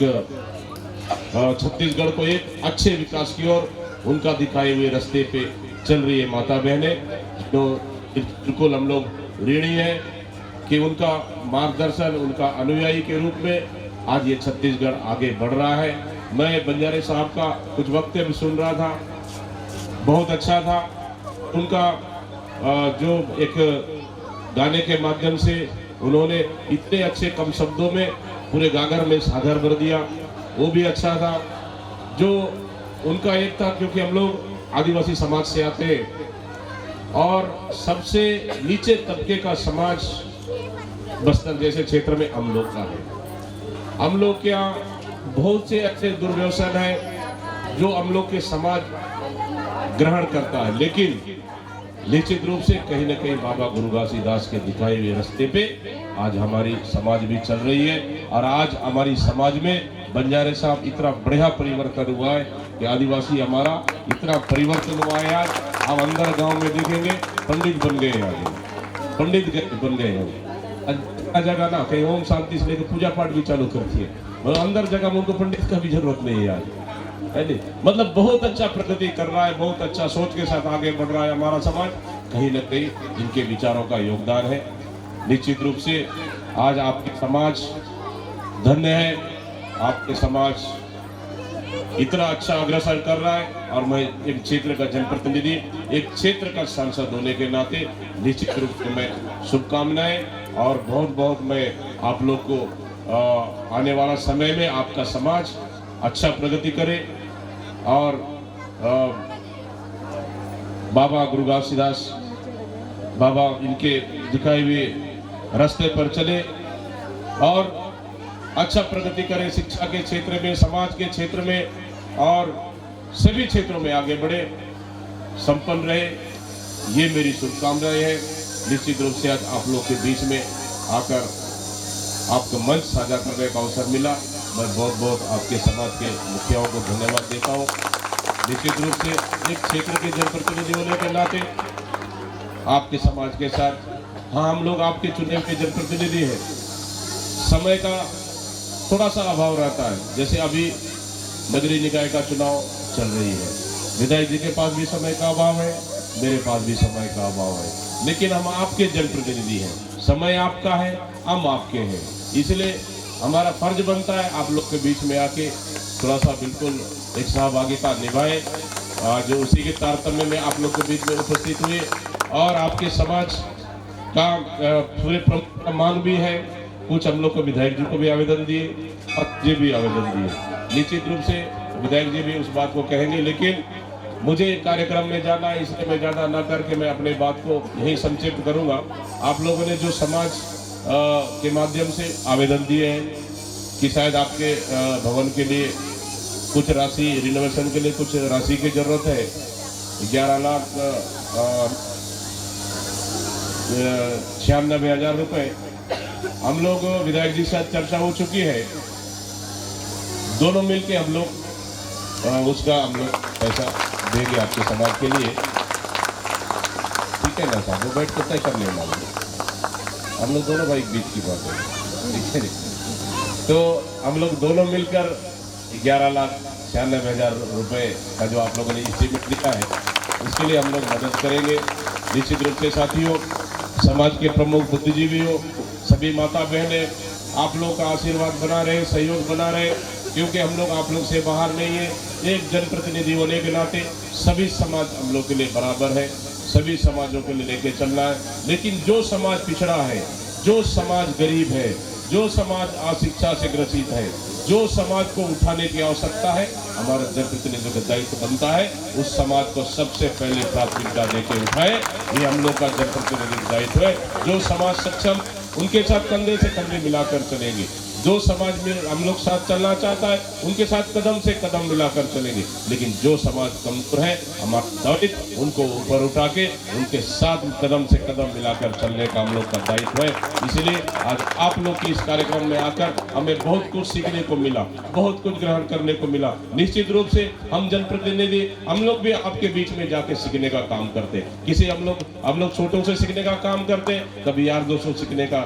छत्तीसगढ़ को एक अच्छे विकास की ओर उनका दिखाए हुए रास्ते पे चल रही है माता बहनें, तो बिल्कुल हम लोग ऋणी हैं कि उनका मार्गदर्शन, उनका अनुयायी के रूप में आज ये छत्तीसगढ़ आगे बढ़ रहा है। मैं बंजारे साहब का कुछ वक्तव्य सुन रहा था, बहुत अच्छा था उनका, जो एक गाने के माध्यम से उन्होंने इतने अच्छे कम शब्दों में पूरे गागर में सागर भर दिया, वो भी अच्छा था। जो उनका एक था, क्योंकि हम लोग आदिवासी समाज से आते हैं और सबसे नीचे तबके का समाज बस्तर जैसे क्षेत्र में हम लोग का है। हम लोग के यहाँ बहुत से ऐसे दुर्व्यसन है जो हम लोग के समाज ग्रहण करता है, लेकिन निश्चित रूप से कहीं न कहीं बाबा गुरु घासीदास के दिखाए हुए रास्ते पे आज हमारी समाज भी चल रही है। और आज हमारी समाज में बंजारे साहब इतना बढ़िया परिवर्तन हुआ है कि आदिवासी हमारा इतना परिवर्तन हुआ है। आज हम अंदर गांव में देखेंगे पंडित बन गए, आज पंडित बन गए हैं। जगह ना कहीं ओम शांति से लेकर पूजा पाठ भी चालू करती है, मतलब अंदर जगह में उनको पंडित का भी जरूरत नहीं है आज, है नहीं। मतलब बहुत अच्छा प्रगति कर रहा है, बहुत अच्छा सोच के साथ आगे बढ़ रहा है हमारा समाज। कहीं न कहीं इनके विचारों का योगदान है। निश्चित रूप से आज आपके समाज धन्य है, आपके समाज इतना अच्छा अग्रसर कर रहा है। और मैं एक क्षेत्र का जनप्रतिनिधि, एक क्षेत्र का सांसद होने के नाते निश्चित रूप से मैं शुभकामनाएं और बहुत बहुत मैं आप लोग को आने वाला समय में आपका समाज अच्छा प्रगति करे और बाबा गुरु घासीदास बाबा इनके दिखाए हुए रास्ते पर चले और अच्छा प्रगति करे, शिक्षा के क्षेत्र में, समाज के क्षेत्र में और सभी क्षेत्रों में आगे बढ़े, संपन्न रहे। ये मेरी शुभकामनाएं हैं। निश्चित रूप से आज आप लोग के बीच में आकर आपको मंच साझा करने का अवसर मिला। मैं बहुत बहुत आपके समाज के मुखियाओं को धन्यवाद देता हूँ। निश्चित रूप से एक क्षेत्र के जनप्रतिनिधि होने के नाते आपके समाज के साथ, हाँ हम लोग आपके चुने हुए जनप्रतिनिधि हैं, समय का थोड़ा सा अभाव रहता है। जैसे अभी नगरीय निकाय का चुनाव चल रही है, विधायक जी के पास भी समय का अभाव है, मेरे पास भी समय का अभाव है, लेकिन हम आपके जनप्रतिनिधि हैं, समय आपका है, हम आपके हैं, इसलिए हमारा फर्ज बनता है आप लोग के बीच में आके थोड़ा सा बिल्कुल एक सहभागिता निभाए। जो उसी के तारतम्य में आप लोग के बीच में उपस्थित हुए और आपके समाज का पूरे प्रमुख का मांग भी है। कुछ हम लोग को विधायक जी को भी आवेदन दिए और जी भी आवेदन दिए। निश्चित रूप से विधायक जी भी उस बात को कहेंगे, लेकिन मुझे कार्यक्रम में जाना है, इसलिए मैं ज़्यादा ना करके मैं अपने बात को यही संक्षिप्त करूँगा। आप लोगों ने जो समाज के माध्यम से आवेदन दिए हैं कि शायद आपके भवन के लिए कुछ राशि, रिनोवेशन के लिए कुछ राशि की जरूरत है, 11,96,000 रुपये। हम लोग विधायक जी के साथ चर्चा हो चुकी है, दोनों मिलके हम लोग उसका हम लोग पैसा देंगे आपके समाज के लिए, ठीक है ना साहब? वो बैठ कर तय कर लेना, हम लोग दोनों भाई बीच की बात है, ठीक है। तो हम लोग दोनों मिलकर 11,96,000 रुपये का जो आप लोगों ने एस्टीमेट लिखा है, उसके लिए हम लोग मदद करेंगे। निश्चित रूप से साथियों, समाज के प्रमुख बुद्धिजीवियों, सभी माता बहनें, आप लोग का आशीर्वाद बना रहे, सहयोग बना रहे, क्योंकि हम लोग आप लोग से बाहर नहीं है। एक जनप्रतिनिधि होने के नाते सभी समाज हम लोग के लिए बराबर है, सभी समाजों के लिए लेके चलना है। लेकिन जो समाज पिछड़ा है, जो समाज गरीब है, जो समाज अशिक्षा से ग्रसित है, जो समाज को उठाने की आवश्यकता है, हमारा जनप्रतिनिधियों का दायित्व बनता है उस समाज को सबसे पहले प्राथमिकता देके उठाए। ये हम लोग का जनप्रतिनिधि दायित्व है। जो समाज सक्षम, उनके साथ कंधे से कंधे मिलाकर चलेंगे। जो समाज में हम लोग साथ चलना चाहता है, उनके साथ कदम से कदम मिलाकर चलेंगे। लेकिन जो समाज कमजोर है, हमारा दायित्व उनको ऊपर उठा के उनके साथ कदम से कदम मिलाकर चलने का हम लोग का दायित्व है। इसलिए आज आप लोग की इस कार्यक्रम में आकर हमें बहुत कुछ सीखने को मिला, बहुत कुछ ग्रहण करने को मिला। निश्चित रूप से हम जनप्रतिनिधि, हम लोग भी आपके बीच में जाके सीखने का काम करते हैं। किसी हम लोग छोटों से सीखने का काम करते हैं, कभी यार दोस्तों सीखने का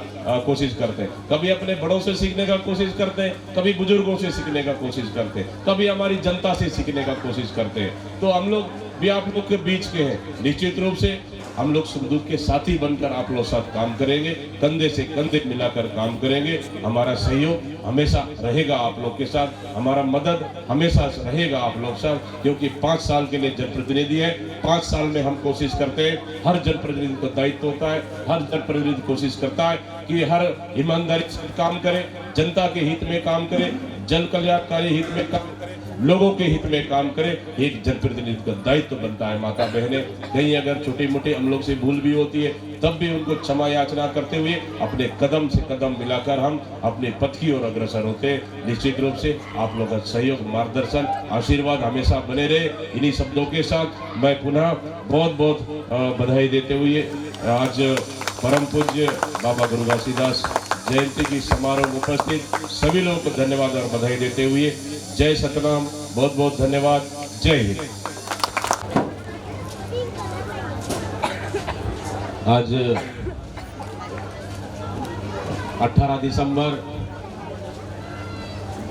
कोशिश करते हैं, कभी अपने बड़ों से सीखने का कोशिश करते हैं, कभी बुजुर्गों से सीखने का कोशिश करते हैं, कभी हमारी जनता से सीखने का कोशिश करते हैं। तो हम लोग भी आप लोग के बीच के हैं। निश्चित रूप से हम लोग सुख दुख के साथी बनकर आप लोग साथ काम करेंगे, कंधे से कंधे मिलाकर काम करेंगे। हमारा सहयोग हमेशा रहेगा आप लोग के साथ, हमारा मदद हमेशा रहेगा आप लोग साथ, क्योंकि 5 साल के लिए जनप्रतिनिधि है। 5 साल में हम कोशिश करते हैं, हर जनप्रतिनिधि को दायित्व होता है, हर जनप्रतिनिधि कोशिश करता है कि हर ईमानदारी से काम करे, जनता के हित में काम करे, जन कल्याणकारी हित में काम करे, लोगों के हित में काम करे। एक जनप्रतिनिधि का दायित्व बनता है। माता बहनें, कहीं अगर छोटी मोटी हम लोग से भूल भी होती है, तब भी उनको क्षमा याचना करते हुए अपने कदम से कदम मिलाकर हम अपने पथ की ओर अग्रसर होते। निश्चित रूप से आप लोगों का सहयोग, मार्गदर्शन, आशीर्वाद हमेशा बने रहे। इन्हीं शब्दों के साथ मैं पुनः बहुत बहुत बधाई देते हुए आज परम पूज्य बाबा गुरु घासीदास जयंती की समारोह में उपस्थित सभी लोगों को धन्यवाद और बधाई देते हुए जय सतनाम, बहुत बहुत धन्यवाद। जय हिंद। आज 18 दिसंबर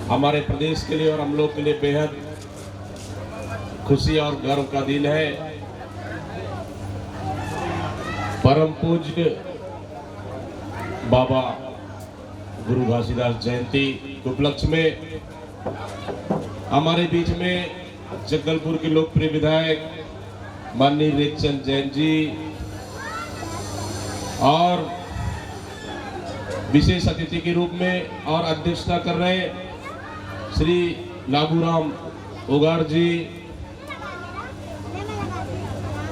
हमारे प्रदेश के लिए और हम लोग के लिए बेहद खुशी और गर्व का दिन है। परम पूज्य बाबा गुरु घासीदास जयंती के उपलक्ष्य में हमारे बीच में जगदलपुर के लोकप्रिय विधायक माननीय रेखचंद जैन जी और विशेष अतिथि के रूप में और अध्यक्षता कर रहे श्री लागूराम उगाड़ जी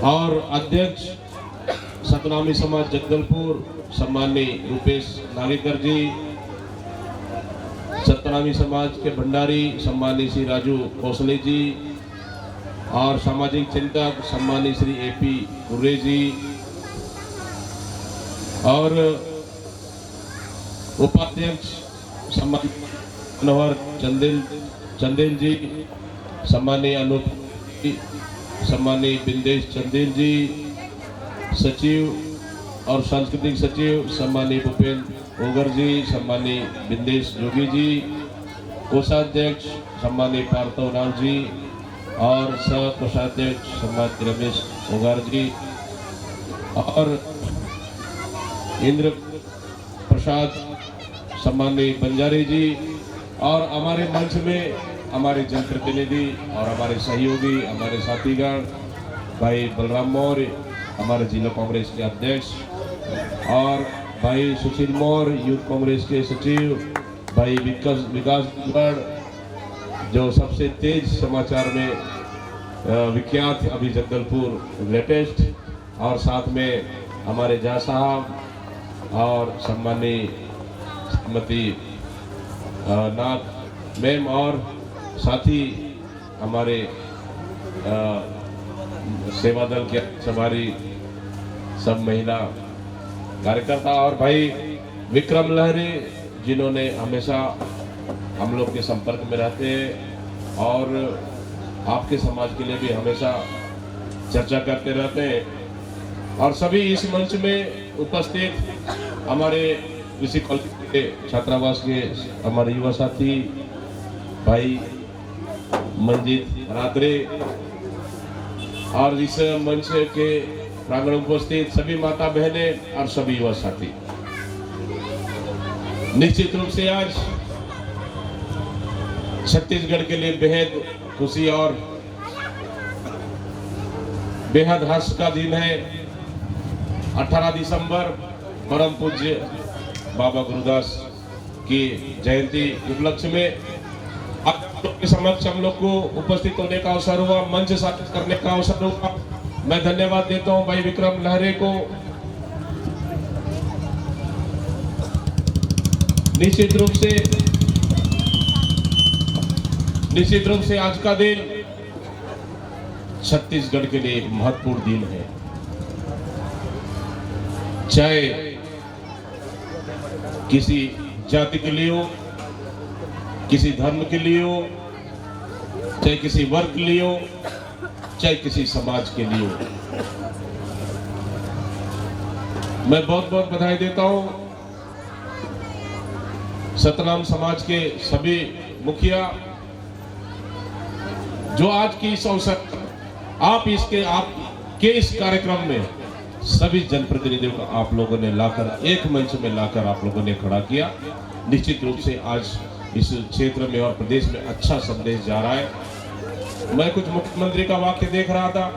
और अध्यक्ष सतनामी समाज जगदलपुर सम्माननीय रूपेश नागेकर जी, सतनामी समाज के भंडारी सम्माननीय श्री राजू कौशले जी और सामाजिक चिंतक सम्माननीय श्री एपी गुर्रे जी और उपाध्यक्ष सम्माननीय मनोहर चंदेल जी, सम्माननीय अनूप जी, सम्माननीय बिंदेश चंदेल जी, सचिव और सांस्कृतिक सचिव सम्माननीय भूपेंद्र ओगर जी, सम्माननीय बिंदेश जोगी जी, कोषाध्यक्ष सम्माननीय पार्थव राव जी और सह कोषाध्यक्ष सम्माननीय रमेश ओगर जी और इंद्र प्रसाद सम्माननीय बंजारे जी और हमारे मंच में हमारे जनप्रतिनिधि और हमारे सहयोगी, हमारे साथीगण भाई बलराम मौर्य, हमारे जिला कांग्रेस के अध्यक्ष और भाई सुशील मौर्य यूथ कांग्रेस के सचिव, भाई विकास जो सबसे तेज समाचार में विख्यात अभी जगदलपुर लेटेस्ट, और साथ में हमारे जहाँ साहब और सम्माननीय श्रीमती नाथ मैम और साथी हमारे सेवा दल के सवारी सब महिला कार्यकर्ता और भाई विक्रम लहरी जिन्होंने हमेशा हम लोग के संपर्क में रहते हैं और आपके समाज के लिए भी हमेशा चर्चा करते रहते हैं। और सभी इस मंच में उपस्थित हमारे कृषि कॉलेज के छात्रावास के हमारे युवा साथी भाई मंजीत रात्रे और इस मंच के प्रांगण उपस्थित सभी माता बहनें और सभी युवा साथी, निश्चित रूप से आज छत्तीसगढ़ के लिए बेहद खुशी और बेहद हर्ष का दिन है। 18 दिसंबर परम पूज्य बाबा गुरुदास की जयंती उपलक्ष्य में आप लोग के समक्ष हम लोग को उपस्थित होने का अवसर हुआ, मंच साथ करने का अवसर हुआ। मैं धन्यवाद देता हूं भाई विक्रम लहरे को। निश्चित रूप से आज का दिन छत्तीसगढ़ के लिए एक महत्वपूर्ण दिन है। चाहे किसी जाति के लिए हो, किसी धर्म के लिए हो, चाहे किसी वर्ग के लिए हो, चाहे किसी समाज के लिए हो, मैं बहुत बहुत बधाई देता हूं सतनाम समाज के सभी मुखिया जो आज की इस अवसर आपके इस कार्यक्रम में सभी जनप्रतिनिधियों को आप लोगों ने लाकर एक मंच में लाकर आप लोगों ने खड़ा किया। निश्चित रूप से आज इस क्षेत्र में और प्रदेश में अच्छा संदेश जा रहा है। मैं कुछ मुख्यमंत्री का वाक्य देख रहा था,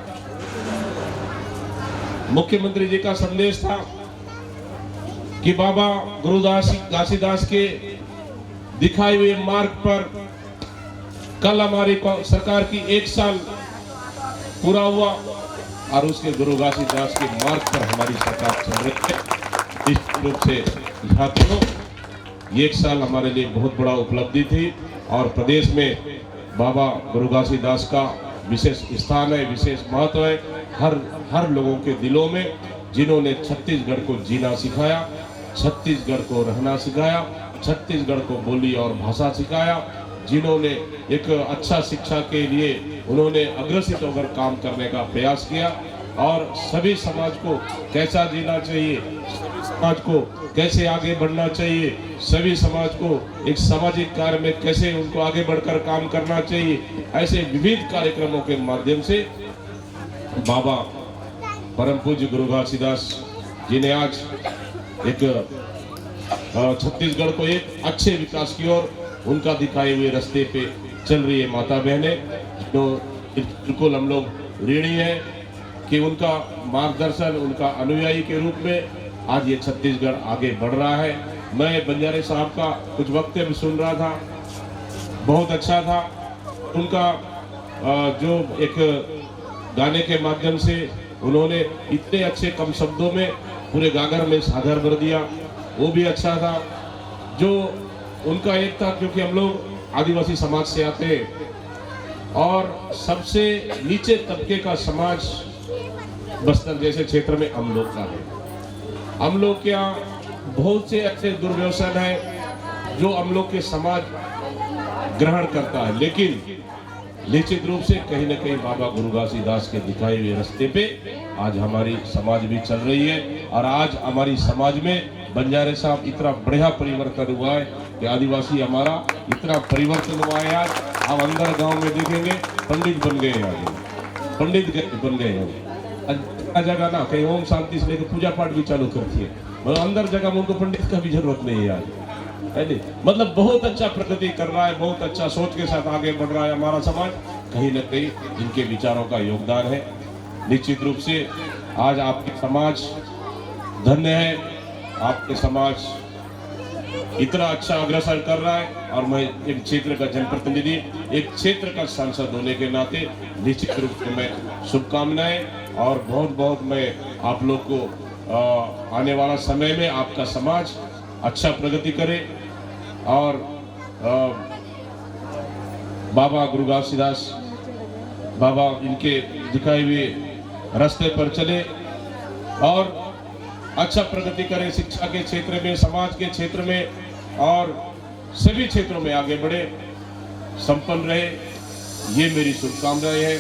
मुख्यमंत्री जी का संदेश था कि बाबा गुरुदास घासीदास के दिखाए हुए मार्ग पर कल हमारी सरकार की 1 साल पूरा हुआ। और उसके गुरु घासीदास के मार्ग पर हमारी सरकार चल रही है। निश्चित रूप से छात्रों, ये एक साल हमारे लिए बहुत बड़ा उपलब्धि थी और प्रदेश में बाबा गुरु घासीदास का विशेष स्थान है, विशेष महत्व है हर लोगों के दिलों में, जिन्होंने छत्तीसगढ़ को जीना सिखाया, छत्तीसगढ़ को रहना सिखाया, छत्तीसगढ़ को बोली और भाषा सिखाया, जिन्होंने एक अच्छा शिक्षा के लिए उन्होंने अग्रसित होकर काम करने का प्रयास किया और सभी समाज को कैसा जीना चाहिए, सभी समाज को कैसे आगे बढ़ना चाहिए, सभी समाज को एक सामाजिक कार्य में कैसे उनको आगे बढ़कर काम करना चाहिए, ऐसे विविध कार्यक्रमों के माध्यम से बाबा परम पूज्य गुरु घासीदास जी ने आज एक छत्तीसगढ़ को एक अच्छे विकास की ओर उनका दिखाए हुए रास्ते पे चल रही है माता बहनें, तो बिल्कुल हम लोग ऋणी हैं कि उनका मार्गदर्शन, उनका अनुयायी के रूप में आज ये छत्तीसगढ़ आगे बढ़ रहा है। मैं बंजारे साहब का कुछ वक्तव्य सुन रहा था, बहुत अच्छा था उनका जो एक गाने के माध्यम से उन्होंने इतने अच्छे कम शब्दों में पूरे गागर में सागर भर दिया, वो भी अच्छा था। जो उनका एक था, क्योंकि हम लोग आदिवासी समाज से आते हैं और सबसे नीचे तबके का समाज बस्तर जैसे क्षेत्र में हम लोग का है। हम लोग के यहाँ बहुत से ऐसे दुर्व्यसन है जो हम लोग के समाज ग्रहण करता है, लेकिन निश्चित रूप से कहीं न कहीं बाबा गुरु घासीदास के दिखाए हुए रास्ते पे आज हमारी समाज भी चल रही है और आज हमारी समाज में बंजारे साहब इतना बढ़िया परिवर्तन हुआ है कि आदिवासी हमारा इतना परिवर्तन हुआ है। आज आप अंदर गांव में देखेंगे पंडित बन गए हैं, पंडित बन गए हैं जगह ना, कहीं ओम शांति से लेकर पूजा पाठ भी चालू करती है, मतलब अंदर जगह में उनको पंडित का भी जरूरत नहीं है आज, है नहीं। मतलब बहुत अच्छा प्रगति कर रहा है, बहुत अच्छा सोच के साथ आगे बढ़ रहा है हमारा समाज, कहीं न कहीं इनके विचारों का योगदान है। निश्चित रूप से आज आपके समाज धन्य है, आपके समाज इतना अच्छा अग्रसर कर रहा है और मैं एक क्षेत्र का जनप्रतिनिधि, एक क्षेत्र का सांसद होने के नाते निश्चित रूप से मैं शुभकामनाएं और बहुत बहुत मैं आप लोग को आने वाला समय में आपका समाज अच्छा प्रगति करे और बाबा गुरु घासीदास बाबा इनके दिखाए हुए रास्ते पर चले और अच्छा प्रगति करे, शिक्षा के क्षेत्र में, समाज के क्षेत्र में और सभी क्षेत्रों में आगे बढ़े, संपन्न रहे, ये मेरी शुभकामनाएं है।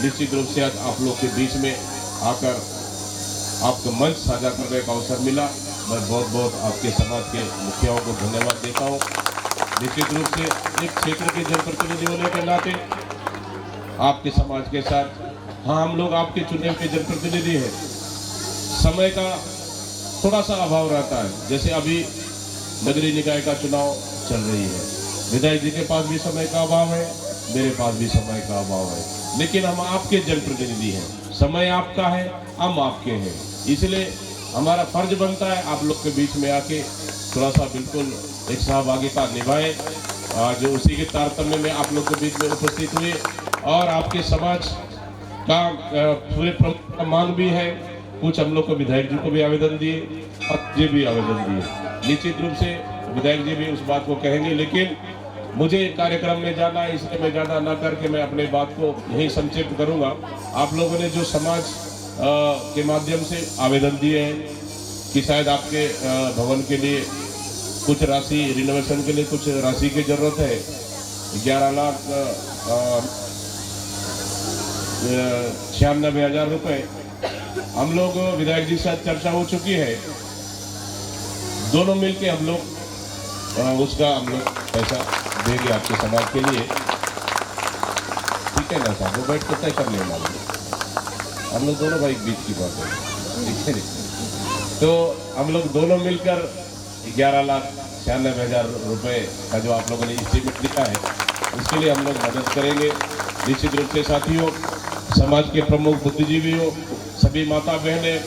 निश्चित रूप से आज आप लोग के बीच में आकर आपका मंच साझा करने का अवसर मिला, मैं बहुत बहुत आपके समाज के मुखियाओं को धन्यवाद देता हूँ। निश्चित रूप से एक क्षेत्र के जनप्रतिनिधि होने के नाते आपके समाज के साथ, हाँ हम लोग आपके चुने हुए जनप्रतिनिधि हैं, समय का थोड़ा सा अभाव रहता है, जैसे अभी नगरीय निकाय का चुनाव चल रही है, विधायक जी के पास भी समय का अभाव है, मेरे पास भी समय का अभाव है, लेकिन हम आपके जनप्रतिनिधि हैं, समय आपका है, हम आपके हैं, इसलिए हमारा फर्ज बनता है आप लोग के बीच में आके थोड़ा सा बिल्कुल एक सहभागिता निभाए। आज उसी के तारतम्य में आप लोग के बीच में उपस्थित हुए और आपके समाज का पूरे प्रमुख का मांग भी है, कुछ हम लोग को विधायक जी को भी आवेदन दिए और जी भी आवेदन दिए। निश्चित रूप से विधायक जी भी उस बात को कहेंगे, लेकिन मुझे कार्यक्रम में जाना है, इसलिए मैं ज़्यादा ना करके मैं अपने बात को यही संक्षिप्त करूंगा। आप लोगों ने जो समाज के माध्यम से आवेदन दिए हैं कि शायद आपके भवन के लिए कुछ राशि रिनोवेशन के लिए कुछ राशि की ज़रूरत है, 11,96,000 रुपये। हम लोग विधायक जी के साथ चर्चा हो चुकी है, दोनों मिलके हम लोग उसका हम लोग पैसा देंगे आपके समाज के लिए, ठीक है ना साहब? वो बैठ कर तय कर लेना, हम लोग दोनों भाई बीच की बात है, ठीक है। तो हम लोग दोनों मिलकर 11,96,000 रुपये का जो आप लोगों ने एस्टीमेट दिया है, उसके लिए हम लोग मदद करेंगे। निश्चित रूप से साथियों, समाज के प्रमुख बुद्धिजीवी हो, सभी माता बहनें,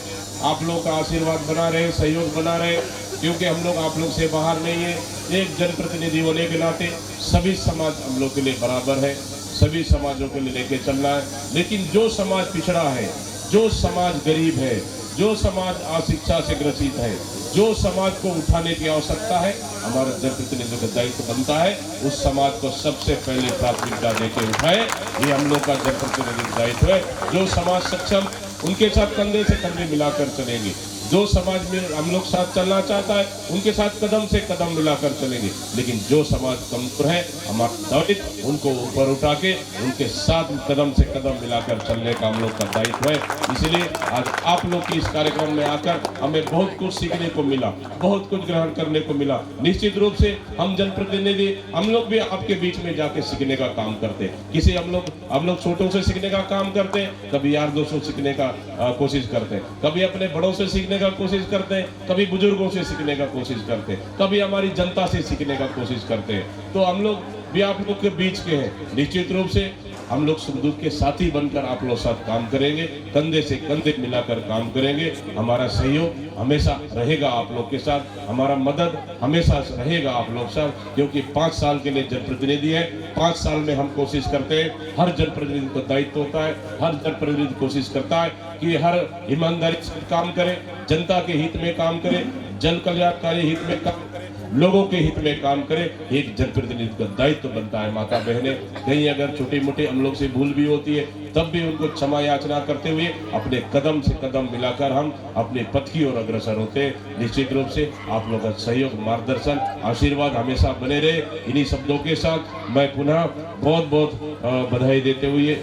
आप लोग का आशीर्वाद बना रहे, सहयोग बना रहे, क्योंकि हम लोग आप लोग से बाहर नहीं है। एक जनप्रतिनिधि होने के नाते सभी समाज हम लोग के लिए बराबर है, सभी समाजों के लिए लेके चलना है। लेकिन जो समाज पिछड़ा है, जो समाज गरीब है, जो समाज अशिक्षा से ग्रसित है, जो समाज को उठाने की आवश्यकता है, हमारा जनप्रतिनिधियों का दायित्व बनता है उस समाज को सबसे पहले प्राथमिकता देके उठाए। ये हम लोग का जनप्रतिनिधि दायित्व है। जो समाज सक्षम, उनके साथ कंधे से कंधे मिलाकर चलेंगे। जो समाज में हम लोग साथ चलना चाहता है, उनके साथ कदम से कदम मिलाकर चलेंगे। लेकिन जो समाज कमजोर है, हमारा दायित्व उनको ऊपर उठा के उनके साथ कदम से कदम मिलाकर चलने का हम लोग का दायित्व है। इसलिए आज आप लोग की इस कार्यक्रम में आकर हमें बहुत कुछ सीखने को मिला, बहुत कुछ ग्रहण करने को मिला। निश्चित रूप से हम जनप्रतिनिधि, हम लोग भी आपके बीच में जाके सीखने का काम करते हैं। किसी हम लोग छोटों से सीखने का काम करते हैं, कभी यार दोस्तों सीखने का कोशिश करते हैं, कभी अपने बड़ों से सीखने का कोशिश करते हैं, कभी बुजुर्गों से सीखने का कोशिश करते हैं, कभी हमारी जनता से सीखने का कोशिश करते हैं। तो हम लोग भी आप लोग के बीच के हैं। निश्चित रूप से हम लोग सुख दुख के साथी बनकर आप लोग साथ काम करेंगे, कंधे से कंधे मिलाकर काम करेंगे। हमारा सहयोग हमेशा रहेगा आप लोग के साथ, हमारा मदद हमेशा रहेगा आप लोग साथ, क्योंकि 5 साल के लिए जनप्रतिनिधि है। 5 साल में हम कोशिश करते हैं, हर जनप्रतिनिधि को दायित्व होता है, हर जनप्रतिनिधि कोशिश करता है कि हर ईमानदारी से काम करे, जनता के हित में काम करे, जन कल्याणकारी हित में काम करे, लोगों के हित में काम करे। एक जनप्रतिनिधि का दायित्व बनता है। माता बहने, कहीं अगर छोटी मोटी हम लोग से भूल भी होती है, तब भी उनको क्षमा याचना करते हुए अपने कदम से कदम मिलाकर हम अपने पथ की ओर अग्रसर होते हैं। निश्चित रूप से आप लोगों का सहयोग, मार्गदर्शन, आशीर्वाद हमेशा बने रहे। इन्हीं शब्दों के साथ मैं पुनः बहुत बहुत बधाई देते हुए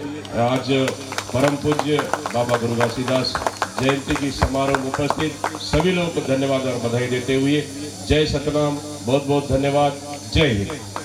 आज परम पूज्य बाबा गुरु घासीदास जयंती की समारोह में उपस्थित सभी लोगों को धन्यवाद और बधाई देते हुए जय सतनाम, बहुत बहुत धन्यवाद। जय हिंद।